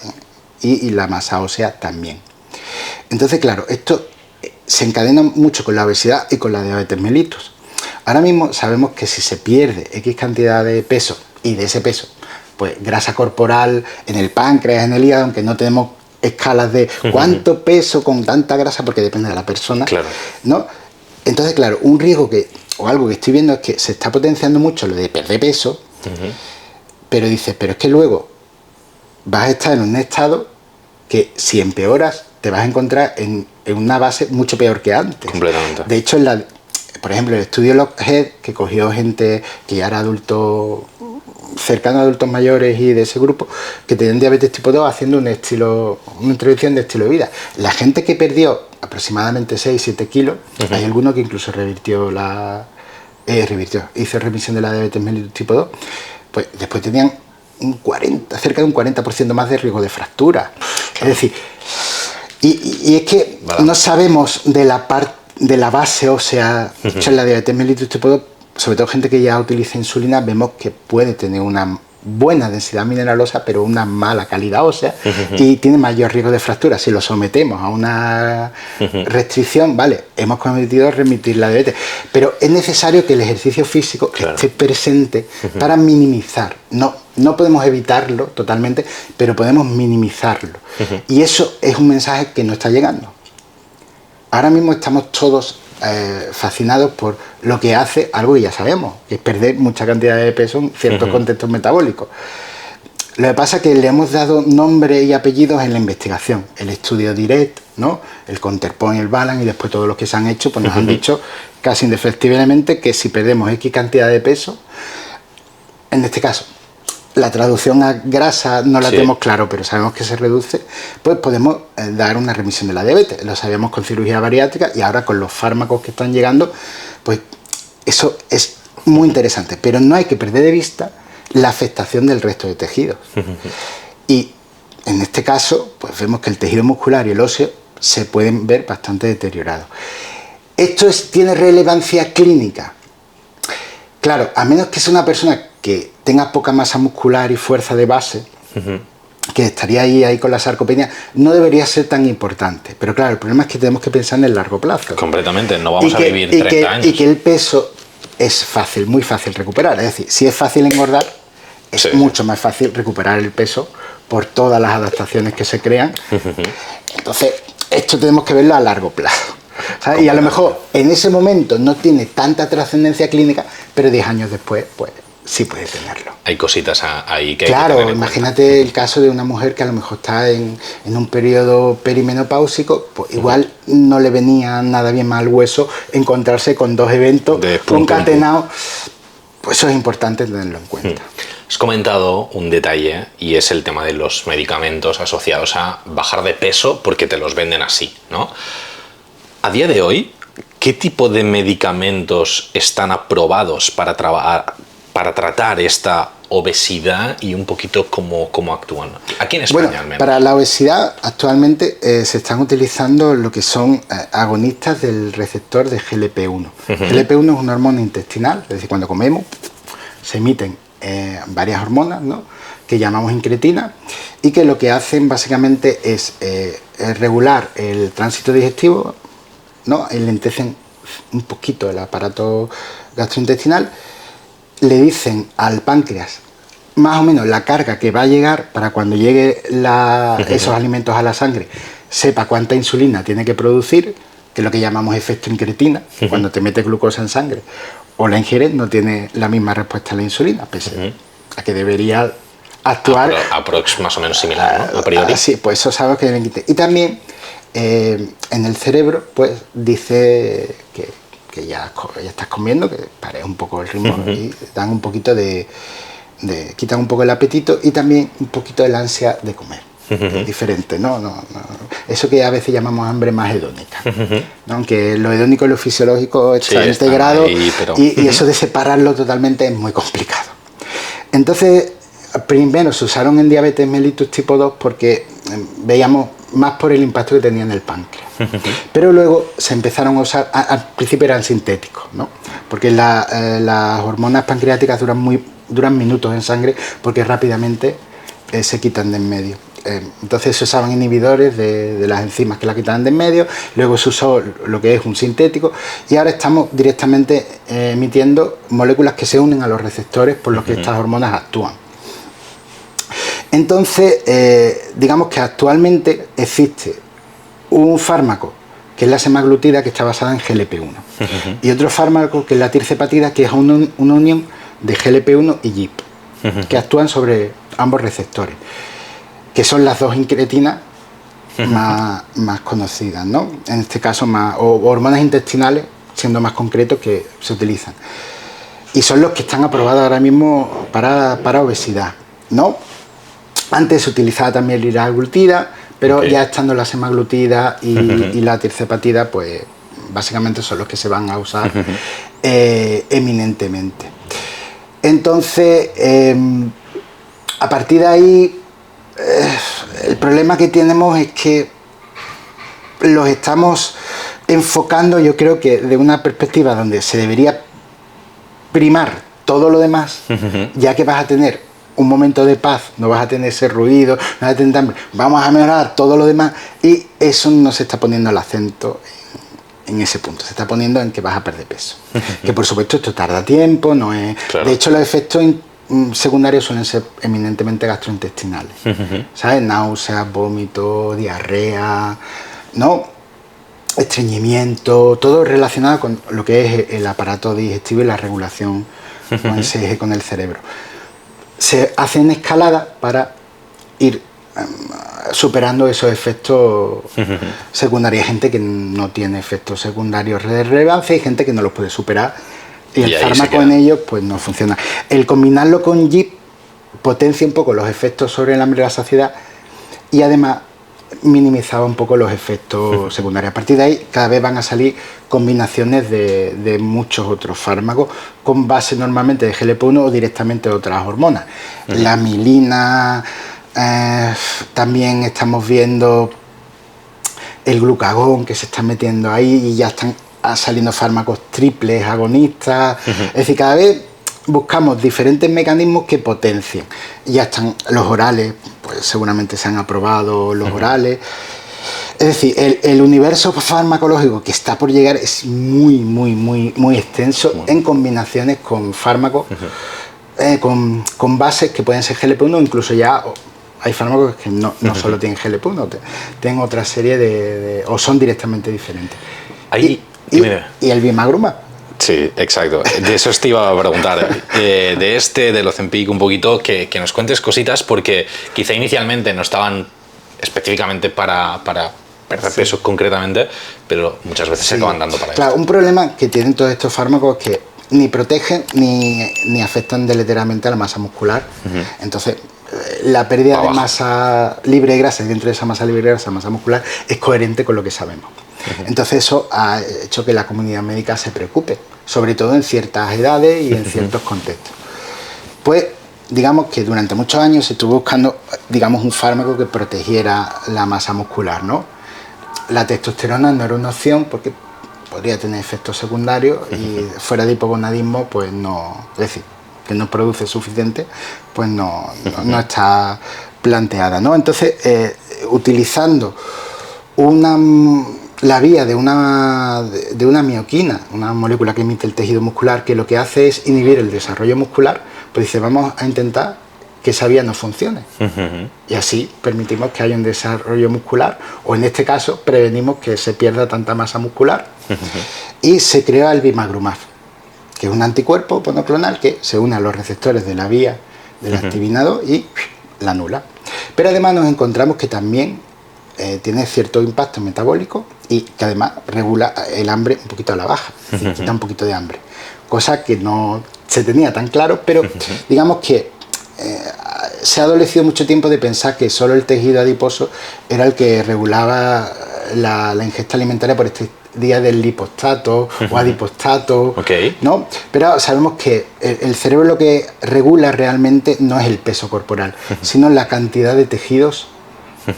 y la masa ósea también. Entonces, claro, esto se encadena mucho con la obesidad y con la diabetes mellitus. Ahora mismo sabemos que si se pierde X cantidad de peso, y de ese peso, pues grasa corporal en el páncreas, en el hígado, aunque no tenemos escalas de cuánto peso con tanta grasa, porque depende de la persona, claro, ¿no? Entonces, claro, un riesgo o algo que estoy viendo es que se está potenciando mucho lo de perder peso, pero dices, pero es que luego vas a estar en un estado que si empeoras te vas a encontrar en una base mucho peor que antes. Completamente. De hecho, por ejemplo, el estudio Lockheed, que cogió gente que ya era adulto, cercano a adultos mayores y de ese grupo, que tenían diabetes tipo 2, haciendo una introducción de estilo de vida. La gente que perdió aproximadamente 6-7 kilos, hay alguno que incluso hizo remisión de la diabetes mellitus tipo 2, pues después tenían cerca de un 40% más de riesgo de fractura. Claro. Es decir, y es que no sabemos de la base ósea. De hecho, en la diabetes mellitus tipo 2, sobre todo gente que ya utiliza insulina, vemos que puede tener una buena densidad mineralosa, pero una mala calidad ósea, y tiene mayor riesgo de fractura. Si lo sometemos a una restricción, vale, hemos cometido remitir la diabetes, pero es necesario que el ejercicio físico esté presente para minimizar. No podemos evitarlo totalmente, pero podemos minimizarlo. Y eso es un mensaje que no está llegando. Ahora mismo estamos todos fascinados por lo que hace algo que ya sabemos, que es perder mucha cantidad de peso en ciertos contextos metabólicos. Lo que pasa es que le hemos dado nombre y apellidos en la investigación. El estudio DIRECT, ¿no? El Counterpoint, el Balance, y después todos los que se han hecho, pues nos han dicho casi indefectiblemente que si perdemos X cantidad de peso, en este caso, la traducción a grasa no la tenemos claro, pero sabemos que se reduce, pues podemos dar una remisión de la diabetes. Lo sabíamos con cirugía bariátrica y ahora con los fármacos que están llegando, pues eso es muy interesante. Pero no hay que perder de vista la afectación del resto de tejidos. Y en este caso, pues vemos que el tejido muscular y el óseo se pueden ver bastante deteriorados. ¿Esto tiene relevancia clínica? Claro, a menos que sea una persona que tenga poca masa muscular y fuerza de base, que estaría ahí con la sarcopenia, no debería ser tan importante. Pero claro, el problema es que tenemos que pensar en el largo plazo. Completamente, no vamos a vivir 30 años. Y que el peso es fácil, muy fácil recuperar. Es decir, si es fácil engordar, es mucho más fácil recuperar el peso por todas las adaptaciones que se crean. Entonces, esto tenemos que verlo a largo plazo, ¿sabes? Y a lo mejor en ese momento no tiene tanta trascendencia clínica, pero 10 años después, pues sí puede tenerlo. Hay cositas ahí que claro, hay que tener en imagínate cuenta. el caso de una mujer que a lo mejor está en un periodo perimenopáusico, pues igual no le venía nada bien mal al hueso encontrarse con 2 eventos concatenados. Pues eso es importante tenerlo en cuenta. Has comentado un detalle y es el tema de los medicamentos asociados a bajar de peso porque te los venden así, ¿no? A día de hoy, ¿qué tipo de medicamentos están aprobados para tratar esta obesidad y un poquito cómo actúan? Aquí en España, al menos. Para la obesidad actualmente se están utilizando lo que son agonistas del receptor de GLP-1. GLP-1 es una hormona intestinal, es decir, cuando comemos se emiten varias hormonas, ¿no?, que llamamos incretina, y que lo que hacen básicamente es regular el tránsito digestivo, ¿no?, enlentecen un poquito el aparato gastrointestinal, le dicen al páncreas más o menos la carga que va a llegar para cuando llegue esos alimentos a la sangre, sepa cuánta insulina tiene que producir, que es lo que llamamos efecto incretina. Cuando te metes glucosa en sangre o la ingieres, no tiene la misma respuesta a la insulina, pese a que debería actuar más o menos similar, ¿no? A priori. Sí, pues eso sabes que deben quitar. Y también en el cerebro, pues dice que ya estás comiendo, que pares un poco el ritmo y dan un poquito quitan un poco el apetito y también un poquito el ansia de comer. Diferente, ¿no? Eso que a veces llamamos hambre más hedónica, ¿no? Aunque lo hedónico y lo fisiológico está integrado ahí, pero... y eso de separarlo totalmente es muy complicado. Entonces, primero se usaron en diabetes mellitus tipo 2 porque veíamos más por el impacto que tenía en el páncreas. Pero luego se empezaron a usar, al principio eran sintéticos, ¿no? Porque las hormonas pancreáticas duran minutos en sangre porque rápidamente se quitan de en medio. Entonces se usaban inhibidores de las enzimas que la quitan de en medio, luego se usó lo que es un sintético y ahora estamos directamente emitiendo moléculas que se unen a los receptores por los que estas hormonas actúan. Entonces, digamos que actualmente existe un fármaco que es la semaglutida, que está basada en GLP-1 y otro fármaco que es la tirzepatida, que es una unión de GLP-1 y GIP, que actúan sobre ambos receptores, que son las dos incretinas más conocidas, ¿no? En este caso o hormonas intestinales, siendo más concretos, que se utilizan. Y son los que están aprobados ahora mismo para obesidad, ¿no? Antes se utilizaba también la liraglutida, pero ya estando la semaglutida y la tirzepatida, pues básicamente son los que se van a usar eminentemente. Entonces, a partir de ahí, el problema que tenemos es que los estamos enfocando, yo creo que de una perspectiva donde se debería primar todo lo demás, ya que vas a tener un momento de paz, no vas a tener ese ruido, no vas a tener hambre, vamos a mejorar todo lo demás, y eso no se está poniendo el acento en ese punto, se está poniendo en que vas a perder peso. Que por supuesto esto tarda tiempo, no es... Claro. De hecho los efectos secundarios suelen ser eminentemente gastrointestinales, ¿sabes? Náuseas, vómito, diarrea, ¿no? Estreñimiento, todo relacionado con lo que es el aparato digestivo y la regulación con ese eje con el cerebro. Se hacen escalada para ir superando esos efectos secundarios. Hay gente que no tiene efectos secundarios de relevancia y gente que no los puede superar y el fármaco en ellos pues no funciona. El combinarlo con GIP potencia un poco los efectos sobre el hambre y la saciedad y además minimizaba un poco los efectos secundarios. A partir de ahí cada vez van a salir combinaciones de muchos otros fármacos con base normalmente de GLP-1 o directamente de otras hormonas. La milina, también estamos viendo el glucagón que se está metiendo ahí y ya están saliendo fármacos triples, agonistas. Es decir, cada vez buscamos diferentes mecanismos que potencien. Ya están los orales, pues seguramente se han aprobado los orales. Es decir, el universo farmacológico que está por llegar es muy extenso en combinaciones con fármacos, con bases que pueden ser GLP-1, incluso ya hay fármacos que no solo tienen GLP-1, tienen otra serie o son directamente diferentes. Y el bimagruma. Sí, exacto. De eso te iba a preguntar. Del Ozempic un poquito, que nos cuentes cositas, porque quizá inicialmente no estaban específicamente para perder peso concretamente, pero muchas veces se acaban dando para Claro, un problema que tienen todos estos fármacos es que ni protegen ni afectan deleteriamente a la masa muscular. Entonces, la pérdida de masa libre de grasa, y dentro de esa masa libre de grasa, masa muscular, es coherente con lo que sabemos. Entonces eso ha hecho que la comunidad médica se preocupe, sobre todo en ciertas edades y en ciertos contextos. Pues digamos que durante muchos años se estuvo buscando, digamos, un fármaco que protegiera la masa muscular, ¿no? La testosterona no era una opción porque podría tener efectos secundarios y fuera de hipogonadismo, pues no, es decir, que no produce suficiente, pues no está planteada, ¿no? Entonces, utilizando la vía de una mioquina, una molécula que emite el tejido muscular, que lo que hace es inhibir el desarrollo muscular, pues dice, vamos a intentar que esa vía no funcione. Y así permitimos que haya un desarrollo muscular, o en este caso prevenimos que se pierda tanta masa muscular. Y se creó el bimagrumab, que es un anticuerpo monoclonal que se une a los receptores de la vía del activina 2 y la anula. Pero además nos encontramos que también tiene cierto impacto metabólico y que además regula el hambre un poquito a la baja, es decir, quita un poquito de hambre, cosa que no se tenía tan claro, pero digamos que se ha adolecido mucho tiempo de pensar que solo el tejido adiposo era el que regulaba la ingesta alimentaria por este día del lipostato o adipostato, ¿no? Pero sabemos que el cerebro lo que regula realmente no es el peso corporal, sino la cantidad de tejidos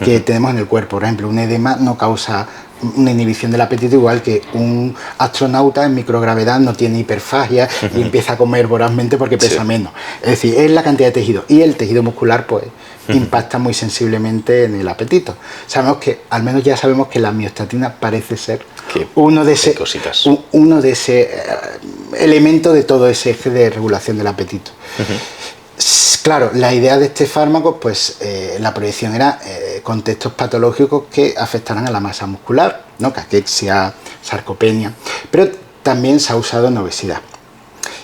que tenemos en el cuerpo. Por ejemplo, un edema no causa una inhibición del apetito, igual que un astronauta en microgravedad no tiene hiperfagia y empieza a comer vorazmente porque pesa menos. Es decir, es la cantidad de tejido, y el tejido muscular pues impacta muy sensiblemente en el apetito. Sabemos que, al menos ya sabemos que la miostatina parece ser uno de ese elemento de todo ese eje de regulación del apetito. Claro, la idea de este fármaco, pues la proyección era contextos patológicos que afectaran a la masa muscular, ¿no? Caquexia, sarcopenia, pero también se ha usado en obesidad.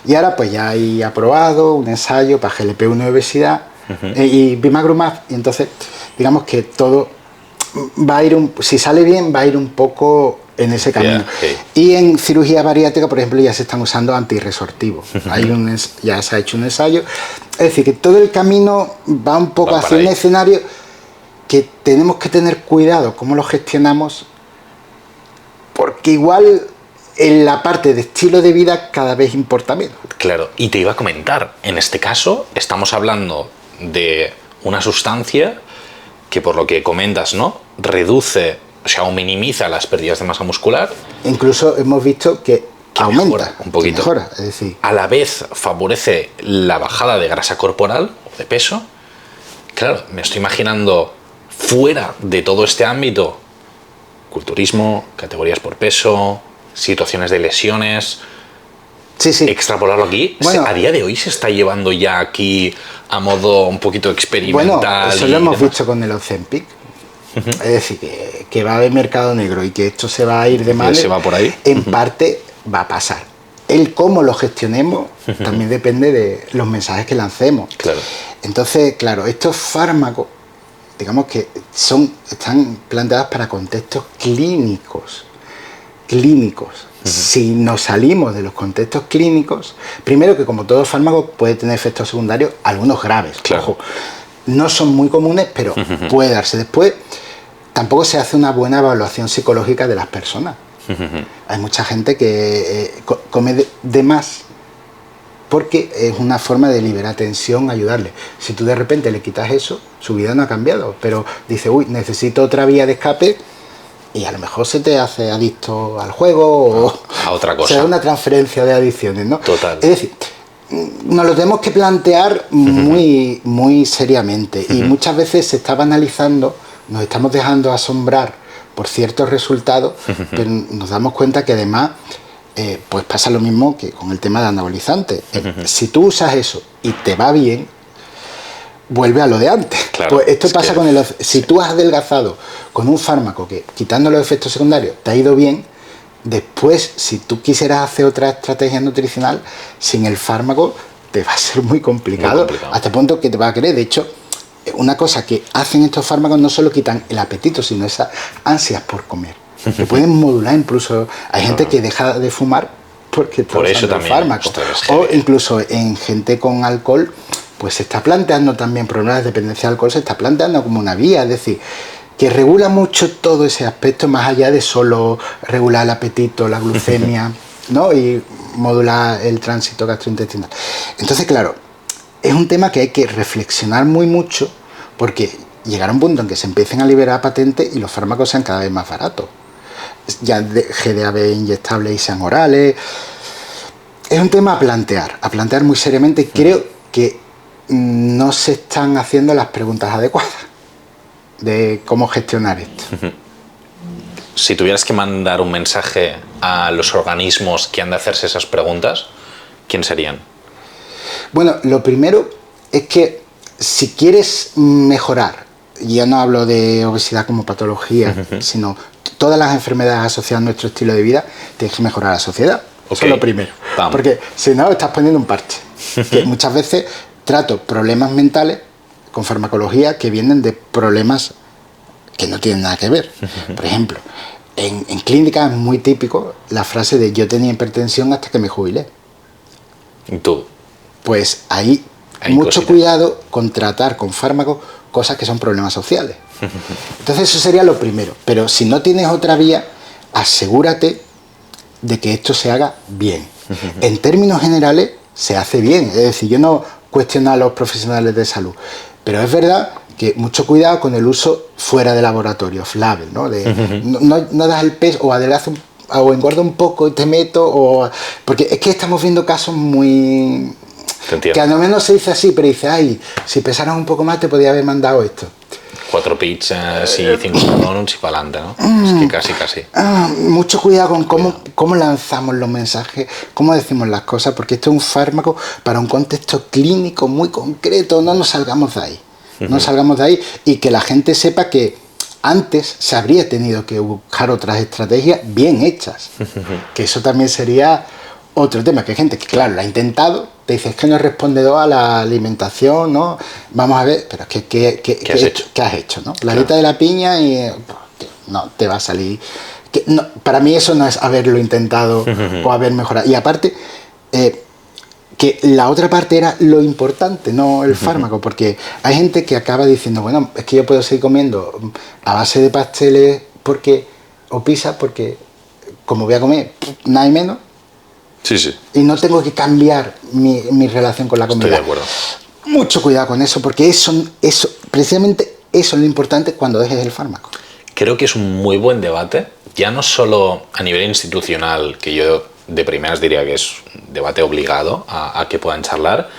Y ahora pues ya hay aprobado un ensayo para GLP-1 de obesidad y bimagrumab, y entonces digamos que todo va a ir, si sale bien, va a ir un poco en ese camino. Y en cirugía bariátrica, por ejemplo, ya se están usando antirresortivos. Ya se ha hecho un ensayo. Es decir, que todo el camino va un poco hacia un escenario que tenemos que tener cuidado cómo lo gestionamos, porque igual en la parte de estilo de vida cada vez importa menos. Claro, y te iba a comentar, en este caso estamos hablando de una sustancia que, por lo que comentas, ¿no?, reduce, o sea, o minimiza las pérdidas de masa muscular. Incluso hemos visto que aumenta mejora un poquito. Mejora, es decir, a la vez favorece la bajada de grasa corporal o de peso. Claro, me estoy imaginando fuera de todo este ámbito, culturismo, categorías por peso, situaciones de lesiones. Extrapolarlo aquí. Bueno, a día de hoy se está llevando ya aquí a modo un poquito experimental. Bueno, eso lo hemos visto con el Ozempic. Es decir, que va a haber mercado negro y que esto se va a ir de madre. Se va por ahí. En parte va a pasar. El cómo lo gestionemos también depende de los mensajes que lancemos. Claro. Entonces, claro, estos fármacos, digamos que están planteados para contextos clínicos. Si nos salimos de los contextos clínicos, primero que como todo fármaco puede tener efectos secundarios, algunos graves. Claro. Ojo, no son muy comunes, pero puede darse. Después, tampoco se hace una buena evaluación psicológica de las personas. Hay mucha gente que come de más porque es una forma de liberar tensión, ayudarle. Si tú de repente le quitas eso, su vida no ha cambiado, pero dice, uy, necesito otra vía de escape, y a lo mejor se te hace adicto al juego o a otra cosa. Se da una transferencia de adicciones, ¿no? Total. Es decir, nos lo tenemos que plantear muy, muy seriamente, y muchas veces se está banalizando, nos estamos dejando asombrar por ciertos resultados, pero nos damos cuenta que además pues pasa lo mismo que con el tema de anabolizantes. Si tú usas eso y te va bien, vuelve a lo de antes. Claro, pues esto pasa con si tú has adelgazado con un fármaco que, quitando los efectos secundarios, te ha ido bien, después, si tú quisieras hacer otra estrategia nutricional, sin el fármaco te va a ser muy complicado. Hasta el punto que te va a querer. De hecho, una cosa que hacen estos fármacos no solo quitan el apetito, sino esas ansias por comer. Que pueden modular incluso. Hay gente que deja de fumar porque está usando el fármaco. O incluso en gente con alcohol, pues se está planteando también problemas de dependencia de alcohol, se está planteando como una vía, es decir, que regula mucho todo ese aspecto, más allá de solo regular el apetito, la glucemia, ¿no?, y modular el tránsito gastrointestinal. Entonces, claro, es un tema que hay que reflexionar muy mucho, porque llegará un punto en que se empiecen a liberar patentes y los fármacos sean cada vez más baratos. Ya GDAB inyectables y sean orales. Es un tema a plantear muy seriamente. Creo que no se están haciendo las preguntas adecuadas de cómo gestionar esto. Si tuvieras que mandar un mensaje a los organismos que han de hacerse esas preguntas, ¿quién serían? Bueno, lo primero es que si quieres mejorar, y yo no hablo de obesidad como patología, sino todas las enfermedades asociadas a nuestro estilo de vida, tienes que mejorar la sociedad. Eso es lo primero. Vamos. Porque si no, estás poniendo un parche. Que muchas veces trato problemas mentales con farmacología que vienen de problemas que no tienen nada que ver. Por ejemplo, en clínica es muy típico la frase de yo tenía hipertensión hasta que me jubilé. ¿Y tú? Pues hay mucho cuidado con tratar con fármacos cosas que son problemas sociales. Entonces eso sería lo primero. Pero si no tienes otra vía, asegúrate de que esto se haga bien. En términos generales, se hace bien. Es decir, yo no cuestiono a los profesionales de salud, pero es verdad que mucho cuidado con el uso fuera de laboratorio, off-label, ¿no? No das el peso o adelgaza o engorda un poco y te meto, porque es que estamos viendo casos muy... que a lo menos se dice así, pero dice, ay, si pesaras un poco más te podía haber mandado esto. 4 pizzas y 5 donuts y para adelante, ¿no? Es que casi. Mucho cuidado con cómo lanzamos los mensajes, cómo decimos las cosas, porque esto es un fármaco para un contexto clínico muy concreto. No nos salgamos de ahí. No salgamos de ahí, y que la gente sepa que antes se habría tenido que buscar otras estrategias bien hechas. Que eso también sería otro tema, que hay gente que, claro, lo ha intentado, te dice, es que no he respondido a la alimentación, ¿no? Vamos a ver, pero es que ¿qué has hecho? ¿No? La dieta de la piña y no, te va a salir... no, para mí eso no es haberlo intentado o haber mejorado. Y aparte, que la otra parte era lo importante, no el fármaco, porque hay gente que acaba diciendo, bueno, es que yo puedo seguir comiendo a base de pasteles o pizza, porque como voy a comer nada y menos, sí. Y no tengo que cambiar mi relación con la comida. Estoy de acuerdo. Mucho cuidado con eso, porque precisamente eso es lo importante cuando dejes el fármaco. Creo que es un muy buen debate, ya no solo a nivel institucional, que yo de primeras diría que es un debate obligado a que puedan charlar.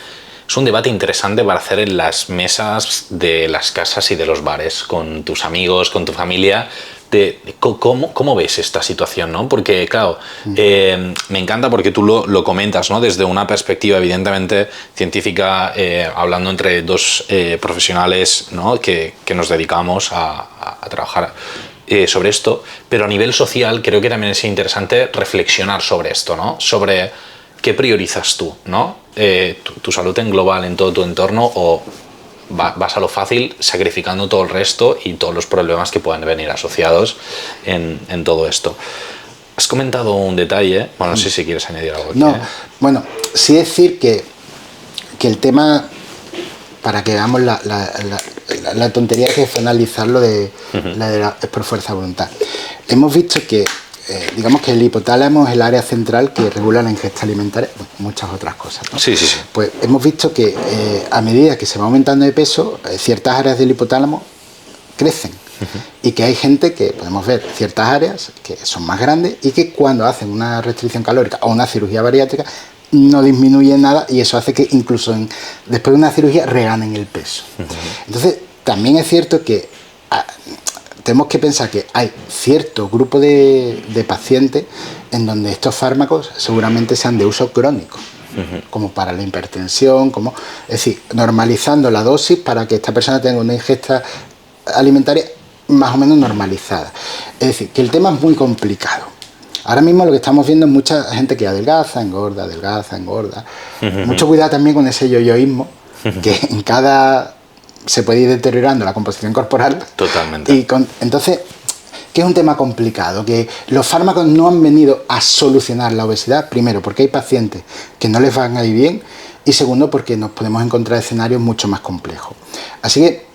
Es un debate interesante para hacer en las mesas de las casas y de los bares, con tus amigos, con tu familia, de cómo ves esta situación, ¿no? Porque, claro, me encanta porque tú lo comentas, ¿no? Desde una perspectiva evidentemente científica, hablando entre dos profesionales, ¿no? que nos dedicamos a trabajar sobre esto, pero a nivel social creo que también es interesante reflexionar sobre esto, ¿no? Sobre qué priorizas tú, ¿no? Tu salud en global, en todo tu entorno, o vas a lo fácil sacrificando todo el resto y todos los problemas que puedan venir asociados en todo esto. Has comentado un detalle, bueno, no sé si quieres añadir algo aquí. No, bueno, sí decir que el tema, para que veamos la tontería que es analizarlo es por fuerza de voluntad. Hemos visto que, digamos que el hipotálamo es el área central que regula la ingesta alimentaria, muchas otras cosas, ¿no? Sí. Pues hemos visto que a medida que se va aumentando de peso, ciertas áreas del hipotálamo crecen. Y que hay gente que podemos ver ciertas áreas que son más grandes y que cuando hacen una restricción calórica o una cirugía bariátrica no disminuye nada, y eso hace que incluso después de una cirugía reganen el peso. Entonces también es cierto que tenemos que pensar que hay cierto grupo de pacientes en donde estos fármacos seguramente sean de uso crónico, como para la hipertensión, es decir, normalizando la dosis para que esta persona tenga una ingesta alimentaria más o menos normalizada. Es decir, que el tema es muy complicado. Ahora mismo lo que estamos viendo es mucha gente que adelgaza, engorda. Mucho cuidado también con ese yoyoísmo, que en cada... se puede ir deteriorando la composición corporal. Totalmente. Entonces, que es un tema complicado, que los fármacos no han venido a solucionar la obesidad, primero porque hay pacientes que no les van a ir bien, y segundo porque nos podemos encontrar escenarios mucho más complejos. Así que,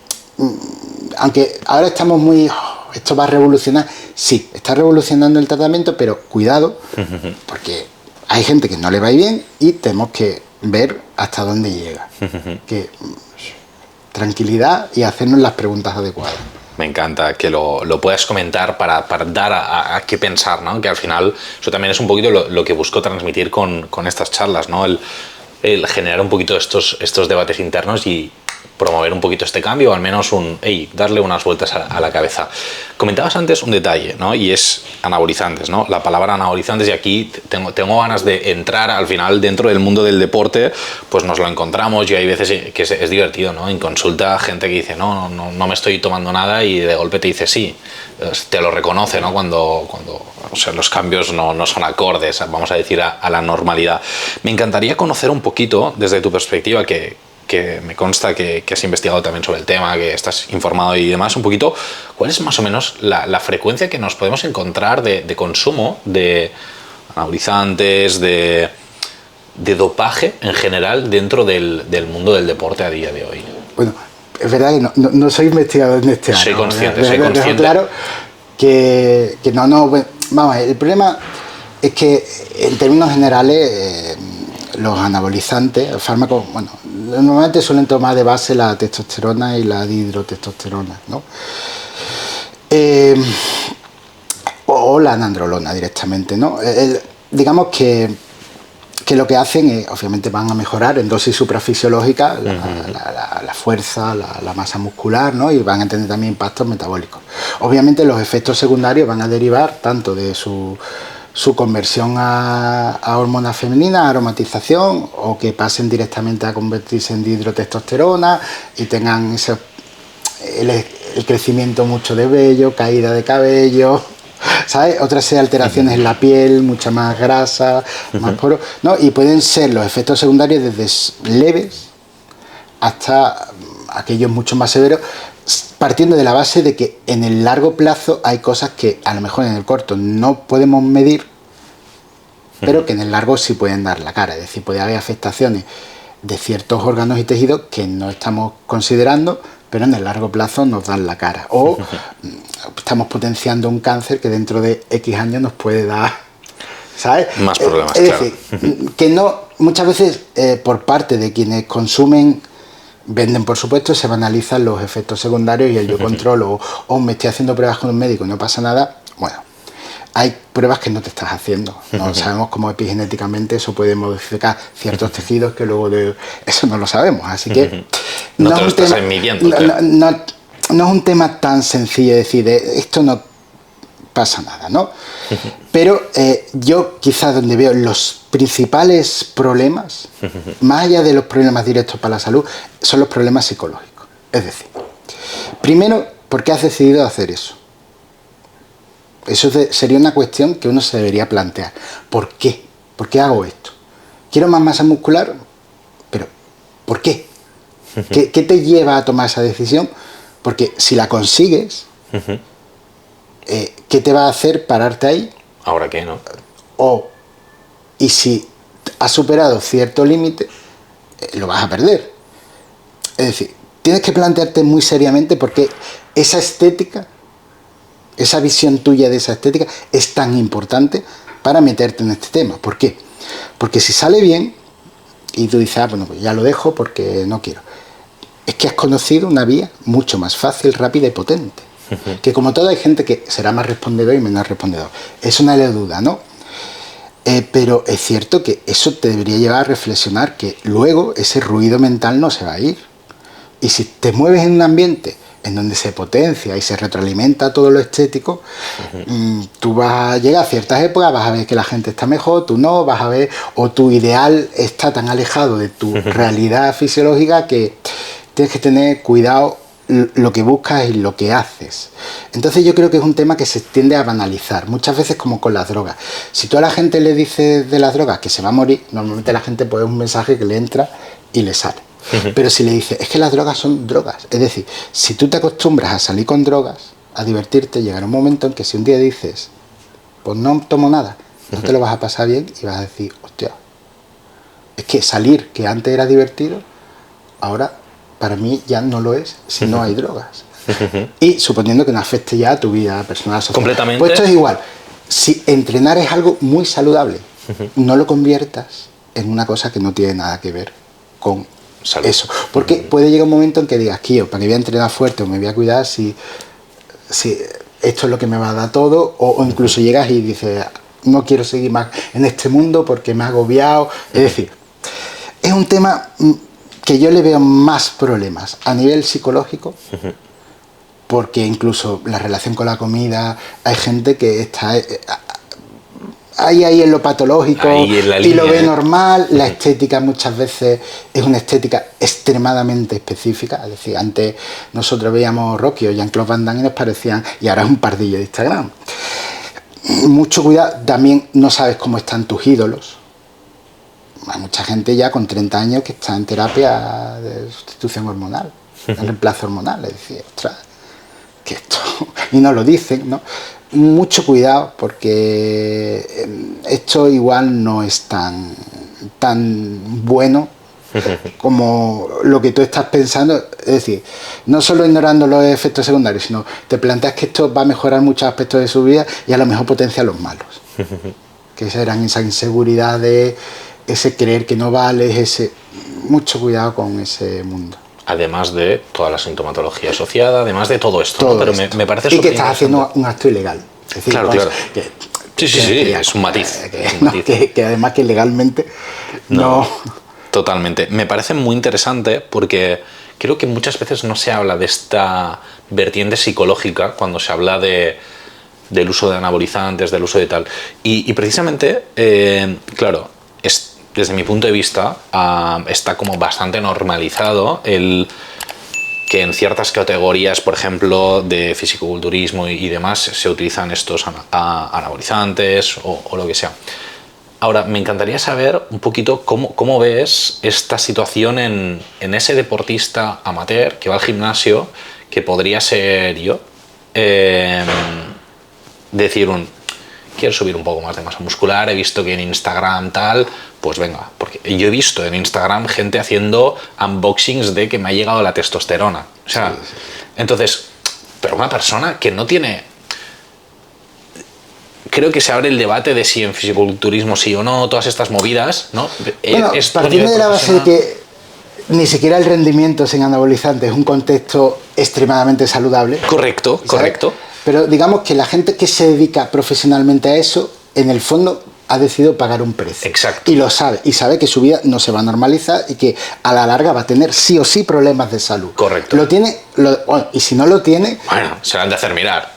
aunque ahora estamos muy... esto va a revolucionar, sí, está revolucionando el tratamiento, pero cuidado, porque hay gente que no le va a ir bien y tenemos que ver hasta dónde llega. Que tranquilidad y hacernos las preguntas adecuadas. Me encanta que lo puedas comentar para dar a qué pensar, ¿no? Que al final eso también es un poquito lo que busco transmitir con estas charlas, ¿no? El generar un poquito estos debates internos y promover un poquito este cambio, o al menos darle unas vueltas a la cabeza. Comentabas antes un detalle, ¿no? Y es anabolizantes, ¿no? La palabra anabolizantes, y aquí tengo ganas de entrar al final dentro del mundo del deporte, pues nos lo encontramos y hay veces que es divertido, ¿no? En consulta gente que dice, no me estoy tomando nada, y de golpe te dice sí, te lo reconoce, ¿no? Cuando o sea, los cambios no son acordes, vamos a decir, a la normalidad. Me encantaría conocer un poquito, desde tu perspectiva, que me consta que has investigado también sobre el tema, que estás informado y demás, un poquito, ¿cuál es más o menos la frecuencia que nos podemos encontrar de consumo de anabolizantes, de dopaje en general dentro del mundo del deporte a día de hoy? Bueno, es verdad que no soy investigador en este área. Soy consciente. Claro que bueno, vamos, el problema es que en términos generales los anabolizantes, los fármacos, bueno, normalmente suelen tomar de base la testosterona y la dihidrotestosterona, ¿no? O la nandrolona directamente, ¿no? Digamos que lo que hacen es, obviamente van a mejorar en dosis suprafisiológicas la fuerza, la masa muscular, ¿no? Y van a tener también impactos metabólicos. Obviamente los efectos secundarios van a derivar tanto de su conversión a hormona femenina, aromatización, o que pasen directamente a convertirse en dihidrotestosterona y tengan el crecimiento mucho de vello, caída de cabello, ¿sabes? Otras serie de alteraciones en la piel, mucha más grasa, más poro, ¿no? Y pueden ser los efectos secundarios desde leves hasta aquellos mucho más severos, partiendo de la base de que en el largo plazo hay cosas que a lo mejor en el corto no podemos medir, pero que en el largo sí pueden dar la cara. Es decir, puede haber afectaciones de ciertos órganos y tejidos que no estamos considerando, pero en el largo plazo nos dan la cara. O estamos potenciando un cáncer que dentro de X años nos puede dar, ¿sabes? Más problemas, es decir, que no, muchas veces por parte de quienes consumen, venden, por supuesto, se banalizan los efectos secundarios y el yo controlo, o me estoy haciendo pruebas con un médico y no pasa nada. Bueno, hay pruebas que no te estás haciendo. No sabemos cómo epigenéticamente eso puede modificar ciertos tejidos que luego eso no lo sabemos. Así que no te lo estás midiendo. No es un tema tan sencillo de decir, esto no pasa nada, ¿no? Pero yo quizás donde veo los principales problemas, más allá de los problemas directos para la salud, son los problemas psicológicos. Es decir, primero, ¿por qué has decidido hacer eso? Eso sería una cuestión que uno se debería plantear. ¿Por qué? ¿Por qué hago esto? ¿Quiero más masa muscular? Pero, ¿por qué? ¿Qué te lleva a tomar esa decisión? Porque si la consigues, ¿qué te va a hacer pararte ahí? ¿Ahora qué, no? Y si has superado cierto límite, lo vas a perder. Es decir, tienes que plantearte muy seriamente porque esa estética, esa visión tuya de esa estética es tan importante para meterte en este tema. ¿Por qué? Porque si sale bien y tú dices, bueno, pues ya lo dejo porque no quiero, es que has conocido una vía mucho más fácil, rápida y potente. Que como todo hay gente que será más respondedor y menos respondedor. Eso no le duda, ¿no? Pero es cierto que eso te debería llevar a reflexionar que luego ese ruido mental no se va a ir. Y si te mueves en un ambiente en donde se potencia y se retroalimenta todo lo estético, tú vas a llegar a ciertas épocas, vas a ver que la gente está mejor, tú no, vas a ver, o tu ideal está tan alejado de tu realidad fisiológica que tienes que tener cuidado lo que buscas y lo que haces. Entonces yo creo que es un tema que se tiende a banalizar, muchas veces como con las drogas. Si tú a la gente le dices de las drogas que se va a morir, normalmente la gente pone un mensaje que le entra y le sale. Pero si le dices, es que las drogas son drogas, es decir, si tú te acostumbras a salir con drogas, a divertirte, llegará un momento en que si un día dices, pues no tomo nada, no te lo vas a pasar bien y vas a decir, hostia, es que salir, que antes era divertido, ahora para mí ya no lo es si no hay drogas. Y suponiendo que no afecte ya a tu vida personal, social. Completamente. Pues esto es igual. Si entrenar es algo muy saludable, no lo conviertas en una cosa que no tiene nada que ver con salud. Eso. Porque puede llegar un momento en que digas, tío, para que voy a entrenar fuerte o me voy a cuidar si esto es lo que me va a dar todo, o incluso llegas y dices, no quiero seguir más en este mundo porque me ha agobiado. Es decir, es un tema que yo le veo más problemas a nivel psicológico, porque incluso la relación con la comida, hay gente que está ahí en lo patológico y lo ve normal. La estética muchas veces es una estética extremadamente específica, es decir, antes nosotros veíamos Rocky o Jean-Claude Van Damme y nos parecían, y ahora es un pardillo de Instagram. Mucho cuidado, también no sabes cómo están tus ídolos. Hay mucha gente ya con 30 años que está en terapia de sustitución hormonal, de reemplazo hormonal, es decir, ostras, que esto, y no lo dicen, ¿no? Mucho cuidado, porque esto igual no es tan bueno como lo que tú estás pensando. Es decir, no solo ignorando los efectos secundarios, sino te planteas que esto va a mejorar muchos aspectos de su vida y a lo mejor potencia los malos, que serán esa inseguridad, de ese creer que no vales, ese... Mucho cuidado con ese mundo. Además de toda la sintomatología asociada, además de todo esto, todo ¿no? Pero esto. Me parece y que estás haciendo un acto ilegal. Es decir, claro, pues, claro. Sí, es un matiz. Que además que legalmente no... Totalmente. Me parece muy interesante porque creo que muchas veces no se habla de esta vertiente psicológica cuando se habla del uso de anabolizantes, del uso de tal. Y precisamente, claro, desde mi punto de vista, está como bastante normalizado el que en ciertas categorías, por ejemplo, de fisicoculturismo y demás, se utilizan estos anabolizantes o lo que sea. Ahora, me encantaría saber un poquito cómo ves esta situación en ese deportista amateur que va al gimnasio, que podría ser yo, decir quiero subir un poco más de masa muscular, he visto que en Instagram tal, pues venga, porque yo he visto en Instagram gente haciendo unboxings de que me ha llegado la testosterona. O sea, sí. Entonces, pero una persona que no tiene... Creo que se abre el debate de si en fisiculturismo sí o no, todas estas movidas, ¿no? Bueno, partiendo de la base de que ni siquiera el rendimiento sin anabolizantes es un contexto extremadamente saludable. Correcto, ¿sabes? Correcto. Pero digamos que la gente que se dedica profesionalmente a eso, en el fondo ha decidido pagar un precio. Exacto. Y lo sabe. Y sabe que su vida no se va a normalizar y que a la larga va a tener sí o sí problemas de salud. Correcto. Lo tiene, bueno, y si no lo tiene... Bueno, se lo han de hacer mirar.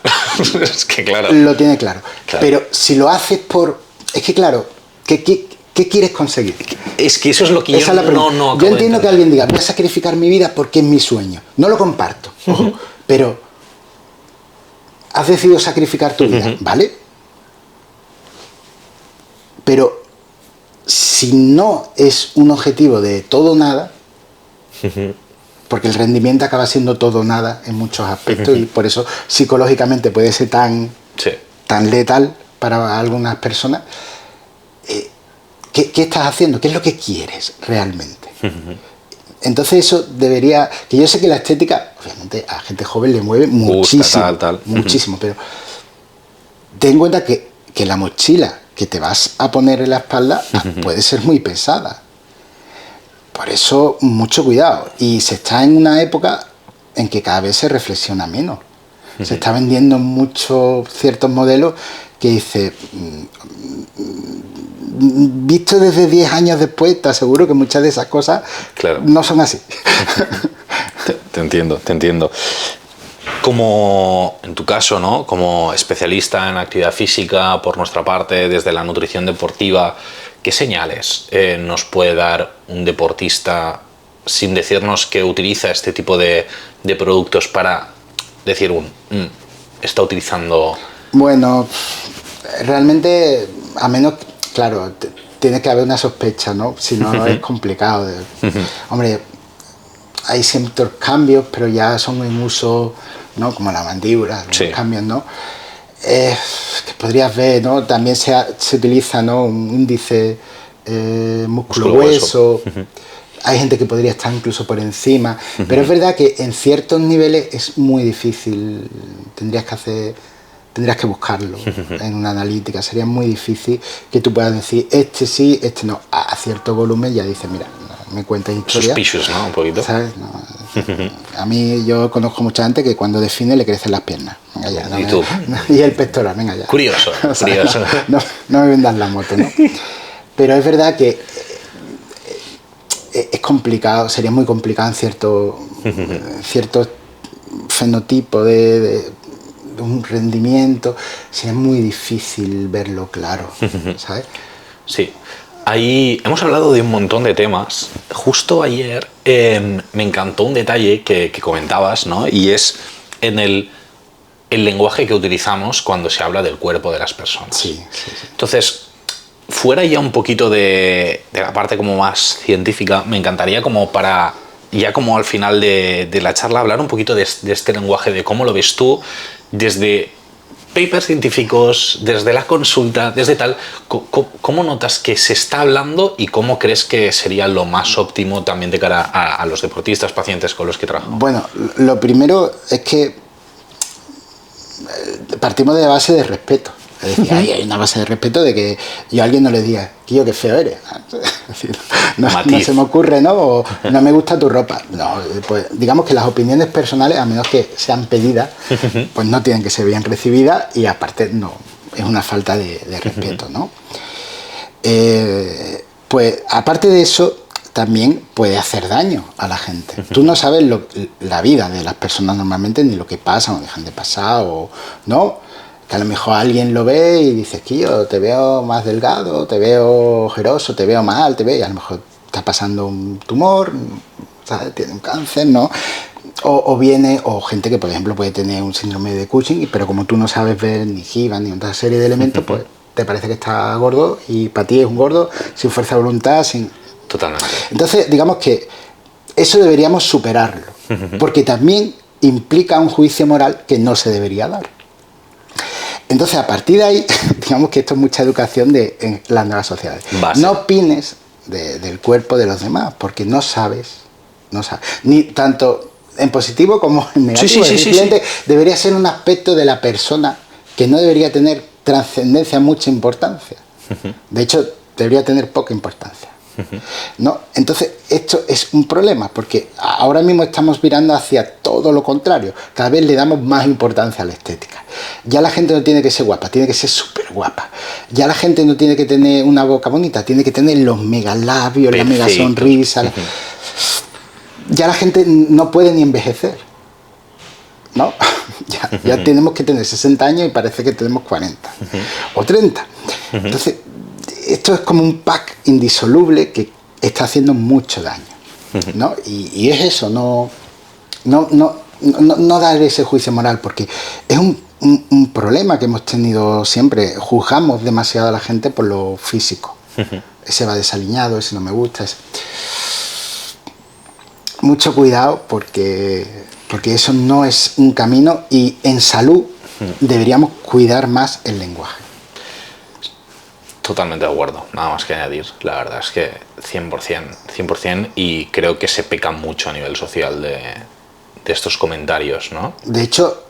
Es que claro. Lo tiene claro. Pero si lo haces por... Es que claro, ¿qué quieres conseguir? Es que eso es lo que yo no yo entiendo que alguien diga, voy a sacrificar mi vida porque es mi sueño. No lo comparto. Ojo, pero has decidido sacrificar tu vida, ¿vale? Pero si no es un objetivo de todo o nada, porque el rendimiento acaba siendo todo o nada en muchos aspectos y por eso psicológicamente puede ser tan letal para algunas personas. ¿Qué estás haciendo? ¿Qué es lo que quieres realmente? Entonces eso debería... Que yo sé que la estética, obviamente, a gente joven le mueve muchísimo, muchísimo, pero ten en cuenta que la mochila que te vas a poner en la espalda puede ser muy pesada. Por eso, mucho cuidado. Y se está en una época en que cada vez se reflexiona menos. Se está vendiendo muchos ciertos modelos que dice... Visto desde 10 años después, te aseguro que muchas de esas cosas no son así. Te entiendo. Como en tu caso, ¿no? Como especialista en actividad física, por nuestra parte, desde la nutrición deportiva, ¿qué señales nos puede dar un deportista sin decirnos que utiliza este tipo de productos para decir está utilizando? Bueno, realmente, a menos... Claro, tiene que haber una sospecha, ¿no? Si no, es complicado. Hombre, hay ciertos cambios, pero ya son en uso, ¿no? Como la mandíbula, los cambios, ¿no? Que podrías ver, ¿no? También se utiliza, ¿no? Un índice músculo-hueso. Hay gente que podría estar incluso por encima. Pero es verdad que en ciertos niveles es muy difícil. Tendrías que buscarlo en una analítica. Sería muy difícil que tú puedas decir este sí, este no. A cierto volumen ya dices, mira, no me cuentas historia. Suspicious, ¿no? Un poquito. ¿Sabes? No. A mí, yo conozco mucha gente que cuando define le crecen las piernas. Venga ya, no ¿Y tú? Y el pectoral, venga ya. Curioso. No me vendas la moto, ¿no? Pero es verdad que es complicado, sería muy complicado en cierto fenotipo de un rendimiento, sería muy difícil verlo claro, ¿sabes? Sí. Ahí hemos hablado de un montón de temas. Justo ayer me encantó un detalle que comentabas, ¿no? Y es en el lenguaje que utilizamos cuando se habla del cuerpo de las personas. Sí. Entonces, fuera ya un poquito de la parte como más científica, me encantaría como para, ya como al final de la charla, hablar un poquito de este lenguaje, de cómo lo ves tú, desde papers científicos, desde la consulta, desde tal, ¿cómo notas que se está hablando y cómo crees que sería lo más óptimo también de cara a los deportistas, pacientes con los que trabajo? Bueno, lo primero es que partimos de la base de respeto. Es decir, hay una base de respeto de que yo a alguien no le diga, tío, qué feo eres. No se me ocurre, ¿no? O no me gusta tu ropa. No, pues digamos que las opiniones personales, a menos que sean pedidas, pues no tienen que ser bien recibidas y aparte no, es una falta de respeto, ¿no? Pues aparte de eso, también puede hacer daño a la gente. Tú no sabes la vida de las personas normalmente, ni lo que pasa o dejan de pasar, o no. Que a lo mejor alguien lo ve y dice, que yo te veo más delgado, te veo ojeroso, te veo mal, y a lo mejor está pasando un tumor, ¿sabes? Tiene un cáncer, ¿no? O gente que, por ejemplo, puede tener un síndrome de Cushing, pero como tú no sabes ver ni GIVA ni otra serie de elementos, pues te parece que está gordo y para ti es un gordo sin fuerza de voluntad, sin... Totalmente. Entonces, digamos que eso deberíamos superarlo, porque también implica un juicio moral que no se debería dar. Entonces, a partir de ahí, digamos que esto es mucha educación en las nuevas sociedades. Base. No opines del cuerpo de los demás, porque no sabes, ni tanto en positivo como en negativo. Sí. Debería ser un aspecto de la persona que no debería tener trascendencia, mucha importancia. De hecho, debería tener poca importancia. ¿No? Entonces, esto es un problema, porque ahora mismo estamos virando hacia todo lo contrario. Cada vez le damos más importancia a la estética. Ya la gente no tiene que ser guapa, tiene que ser súper guapa. Ya la gente no tiene que tener una boca bonita, tiene que tener los megalabios, la mega sonrisa. Ya la gente no puede ni envejecer, ¿no? Ya tenemos que tener 60 años y parece que tenemos 40 o 30. Entonces, esto es como un pack indisoluble que está haciendo mucho daño, ¿no? Y es eso, no dar ese juicio moral, porque es un problema que hemos tenido siempre. Juzgamos demasiado a la gente por lo físico. Ese va desaliñado, ese no me gusta. Mucho cuidado, porque eso no es un camino, y en salud deberíamos cuidar más el lenguaje. Totalmente de acuerdo, nada más que añadir. La verdad es que 100%, y creo que se peca mucho a nivel social de estos comentarios, ¿no? De hecho,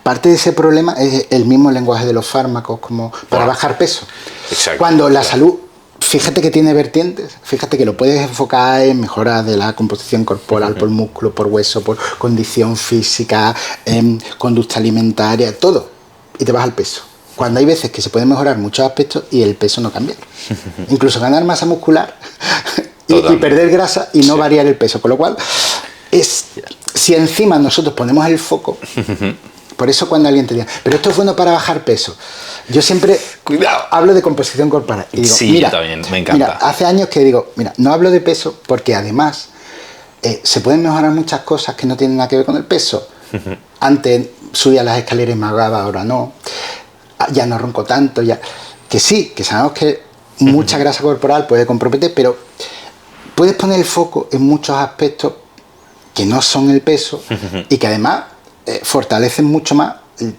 parte de ese problema es el mismo lenguaje de los fármacos, como para bajar peso. Exacto. Cuando la salud, fíjate que tiene vertientes, fíjate que lo puedes enfocar en mejoras de la composición corporal, por músculo, por hueso, por condición física, conducta alimentaria, todo, y te baja el peso. Cuando hay veces que se pueden mejorar muchos aspectos y el peso no cambia. Incluso ganar masa muscular y perder grasa y no variar el peso. Con lo cual, si encima nosotros ponemos el foco, por eso cuando alguien te diga, pero esto es bueno para bajar peso, yo siempre hablo de composición corporal. Y digo, sí, mira, también, me encanta. Mira, hace años que digo, mira, no hablo de peso porque además se pueden mejorar muchas cosas que no tienen nada que ver con el peso. Antes subía las escaleras y me ahogaba, ahora no. Ya no ronco tanto, ya. Que sí, que sabemos que mucha grasa corporal puede comprometer, pero puedes poner el foco en muchos aspectos que no son el peso y que además fortalecen mucho más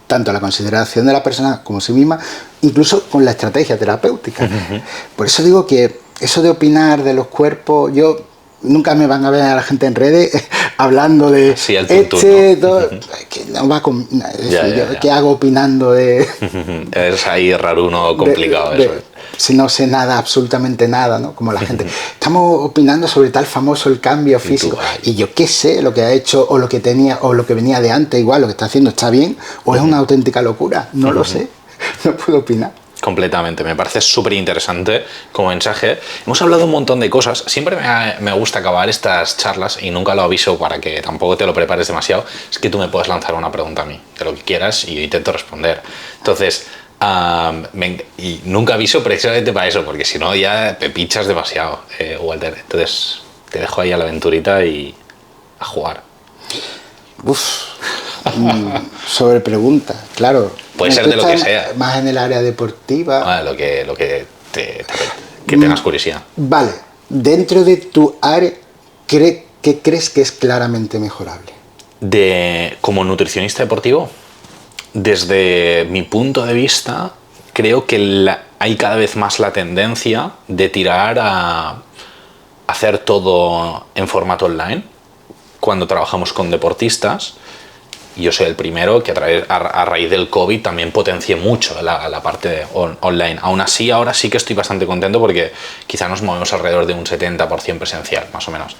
tanto la consideración de la persona como sí misma, incluso con la estrategia terapéutica. Por eso digo que eso de opinar de los cuerpos, yo nunca me van a ver a la gente en redes hablando de sí, ¿no? Que no va con, ¿qué hago opinando de? Es ahí raruno, complicado eso. Si no sé nada, absolutamente nada, ¿no? Como la gente. Estamos opinando sobre tal famoso el cambio físico. Y yo qué sé lo que ha hecho, o lo que tenía, o lo que venía de antes, igual lo que está haciendo está bien, o es una auténtica locura. No lo sé. No puedo opinar. Completamente, me parece súper interesante como mensaje. Hemos hablado un montón de cosas. Siempre me gusta acabar estas charlas, y nunca lo aviso para que tampoco te lo prepares demasiado, es que tú me puedes lanzar una pregunta a mí, de lo que quieras, y yo intento responder. Entonces, y nunca aviso precisamente para eso, porque si no ya te pinchas demasiado, Walter. Entonces, te dejo ahí a la aventurita y a jugar. Sobre preguntas, claro. Puede ser de lo que sea. Más en el área deportiva. Lo que tengas curiosidad. Vale, dentro de tu área, ¿qué crees que es claramente mejorable? Como nutricionista deportivo, desde mi punto de vista, creo que hay cada vez más la tendencia de tirar a hacer todo en formato online. Cuando trabajamos con deportistas, yo soy el primero que a raíz del COVID también potencié mucho la parte online. Aún así, ahora sí que estoy bastante contento porque quizá nos movemos alrededor de un 70% presencial, más o menos.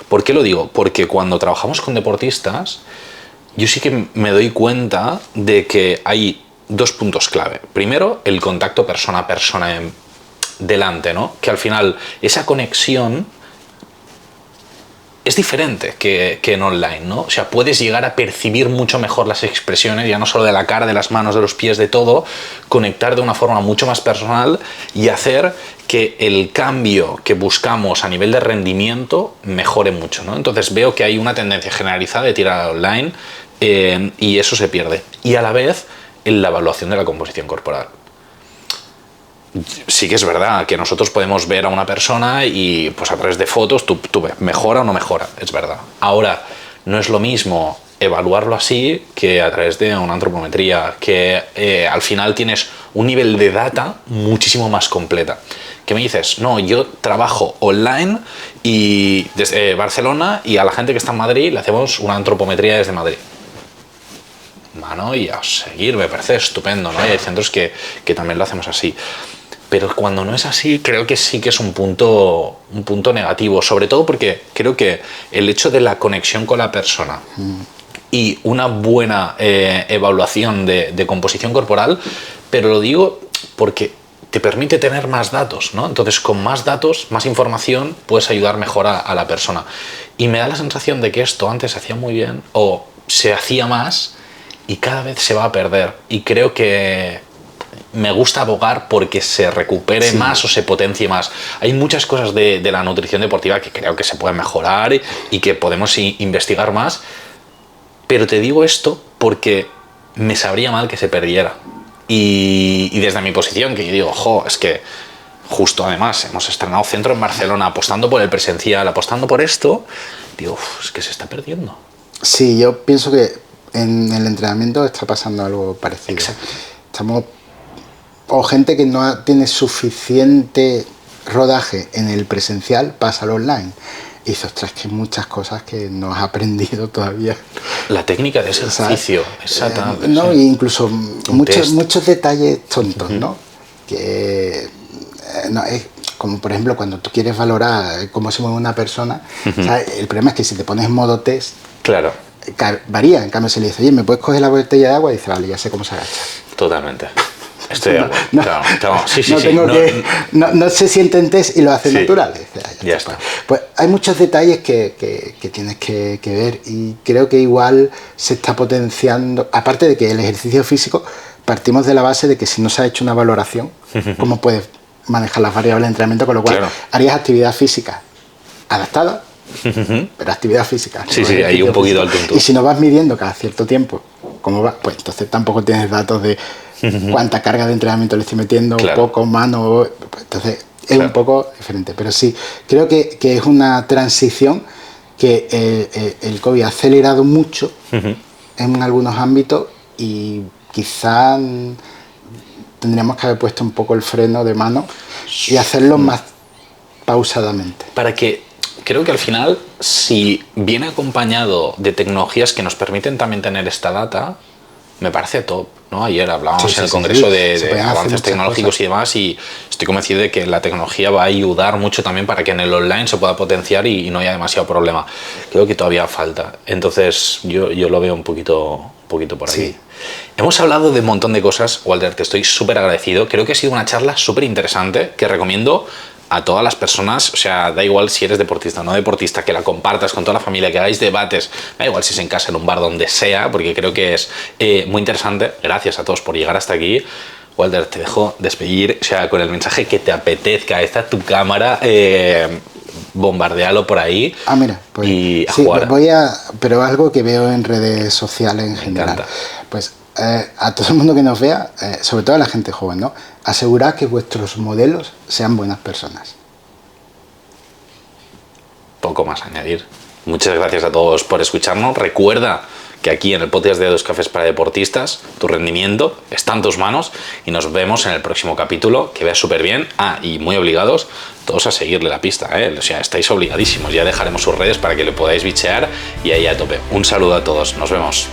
¿Por qué lo digo? Porque cuando trabajamos con deportistas, yo sí que me doy cuenta de que hay dos puntos clave. Primero, el contacto persona a persona delante, ¿no? Que al final esa conexión es diferente que en online, ¿no? O sea, puedes llegar a percibir mucho mejor las expresiones, ya no solo de la cara, de las manos, de los pies, de todo, conectar de una forma mucho más personal y hacer que el cambio que buscamos a nivel de rendimiento mejore mucho, ¿no? Entonces veo que hay una tendencia generalizada de tirar online y eso se pierde. Y a la vez, en la evaluación de la composición corporal. Sí que es verdad que nosotros podemos ver a una persona y pues a través de fotos tú ves, mejora o no mejora, es verdad. Ahora, no es lo mismo evaluarlo así que a través de una antropometría, que al final tienes un nivel de data muchísimo más completa. ¿Qué me dices? No, yo trabajo online y desde Barcelona, y a la gente que está en Madrid le hacemos una antropometría desde Madrid. Mano, y a seguir, me parece estupendo, ¿no? Y hay centros que también lo hacemos así. Pero cuando no es así, creo que sí que es un punto negativo, sobre todo porque creo que el hecho de la conexión con la persona y una buena evaluación de composición corporal, pero lo digo porque te permite tener más datos, ¿no? Entonces, con más datos, más información, puedes ayudar mejor a la persona. Y me da la sensación de que esto antes se hacía muy bien, o se hacía más, y cada vez se va a perder. Y creo que me gusta abogar porque se recupere más o se potencie más. Hay muchas cosas de la nutrición deportiva que creo que se pueden mejorar y que podemos investigar más, pero te digo esto porque me sabría mal que se perdiera. Y desde mi posición, que yo digo, es que justo además hemos estrenado centro en Barcelona apostando por el presencial, apostando por esto, digo, es que se está perdiendo. Sí, yo pienso que en el entrenamiento está pasando algo parecido. Exacto. O gente que no tiene suficiente rodaje en el presencial pasa al online. Y dices, ostras, que hay muchas cosas que no has aprendido todavía. La técnica de ese ejercicio, exactamente. No, e incluso muchos detalles tontos, ¿no? Que no, es como por ejemplo cuando tú quieres valorar cómo se mueve una persona, ¿sabes? El problema es que si te pones en modo test, claro, varía. En cambio, si le dices, oye, ¿me puedes coger la botella de agua? Y dice, vale, ya sé cómo se agacha. Totalmente. Estoy de acuerdo. Claro. Sí. No se sienten test y lo hace natural. Ya está. Pues hay muchos detalles que tienes que ver, y creo que igual se está potenciando. Aparte de que el ejercicio físico, partimos de la base de que si no se ha hecho una valoración, ¿cómo puedes manejar las variables de entrenamiento? Con lo cual harías actividad física adaptada, pero actividad física. Sí, hay un poquito al tuntún. Y si no vas midiendo cada cierto tiempo cómo va, pues entonces tampoco tienes datos de cuánta carga de entrenamiento le estoy metiendo, poco, mano, pues entonces es un poco diferente. Pero sí, creo que es una transición que el COVID ha acelerado mucho en algunos ámbitos, y quizá tendríamos que haber puesto un poco el freno de mano y hacerlo más pausadamente. Creo que al final, si viene acompañado de tecnologías que nos permiten también tener esta data, me parece top, ¿no? Ayer hablábamos en el Congreso de avances tecnológicos y demás, y estoy convencido de que la tecnología va a ayudar mucho también para que en el online se pueda potenciar y no haya demasiado problema. Creo que todavía falta. Entonces yo lo veo un poquito un poquito por aquí. Sí. Hemos hablado de un montón de cosas, Walter, te estoy súper agradecido. Creo que ha sido una charla súper interesante que recomiendo a todas las personas, o sea, da igual si eres deportista o no deportista, que la compartas con toda la familia, que hagáis debates, da igual si es en casa, en un bar, donde sea, porque creo que es muy interesante. Gracias a todos por llegar hasta aquí. Walter, te dejo despedir, o sea, con el mensaje que te apetezca. Esta es tu cámara, bombardealo por ahí. Ah, mira, pues y sí, jugar. pero algo que veo en redes sociales en general. Encanta. Pues a todo el mundo que nos vea, sobre todo a la gente joven, ¿no? Asegurad que vuestros modelos sean buenas personas. Poco más a añadir. Muchas gracias a todos por escucharnos. Recuerda que aquí en el podcast de Dos Cafés para Deportistas, tu rendimiento está en tus manos y nos vemos en el próximo capítulo. Que veas súper bien. Y muy obligados todos a seguirle la pista, ¿eh? O sea, estáis obligadísimos. Ya dejaremos sus redes para que le podáis bichear y ahí a tope. Un saludo a todos. Nos vemos.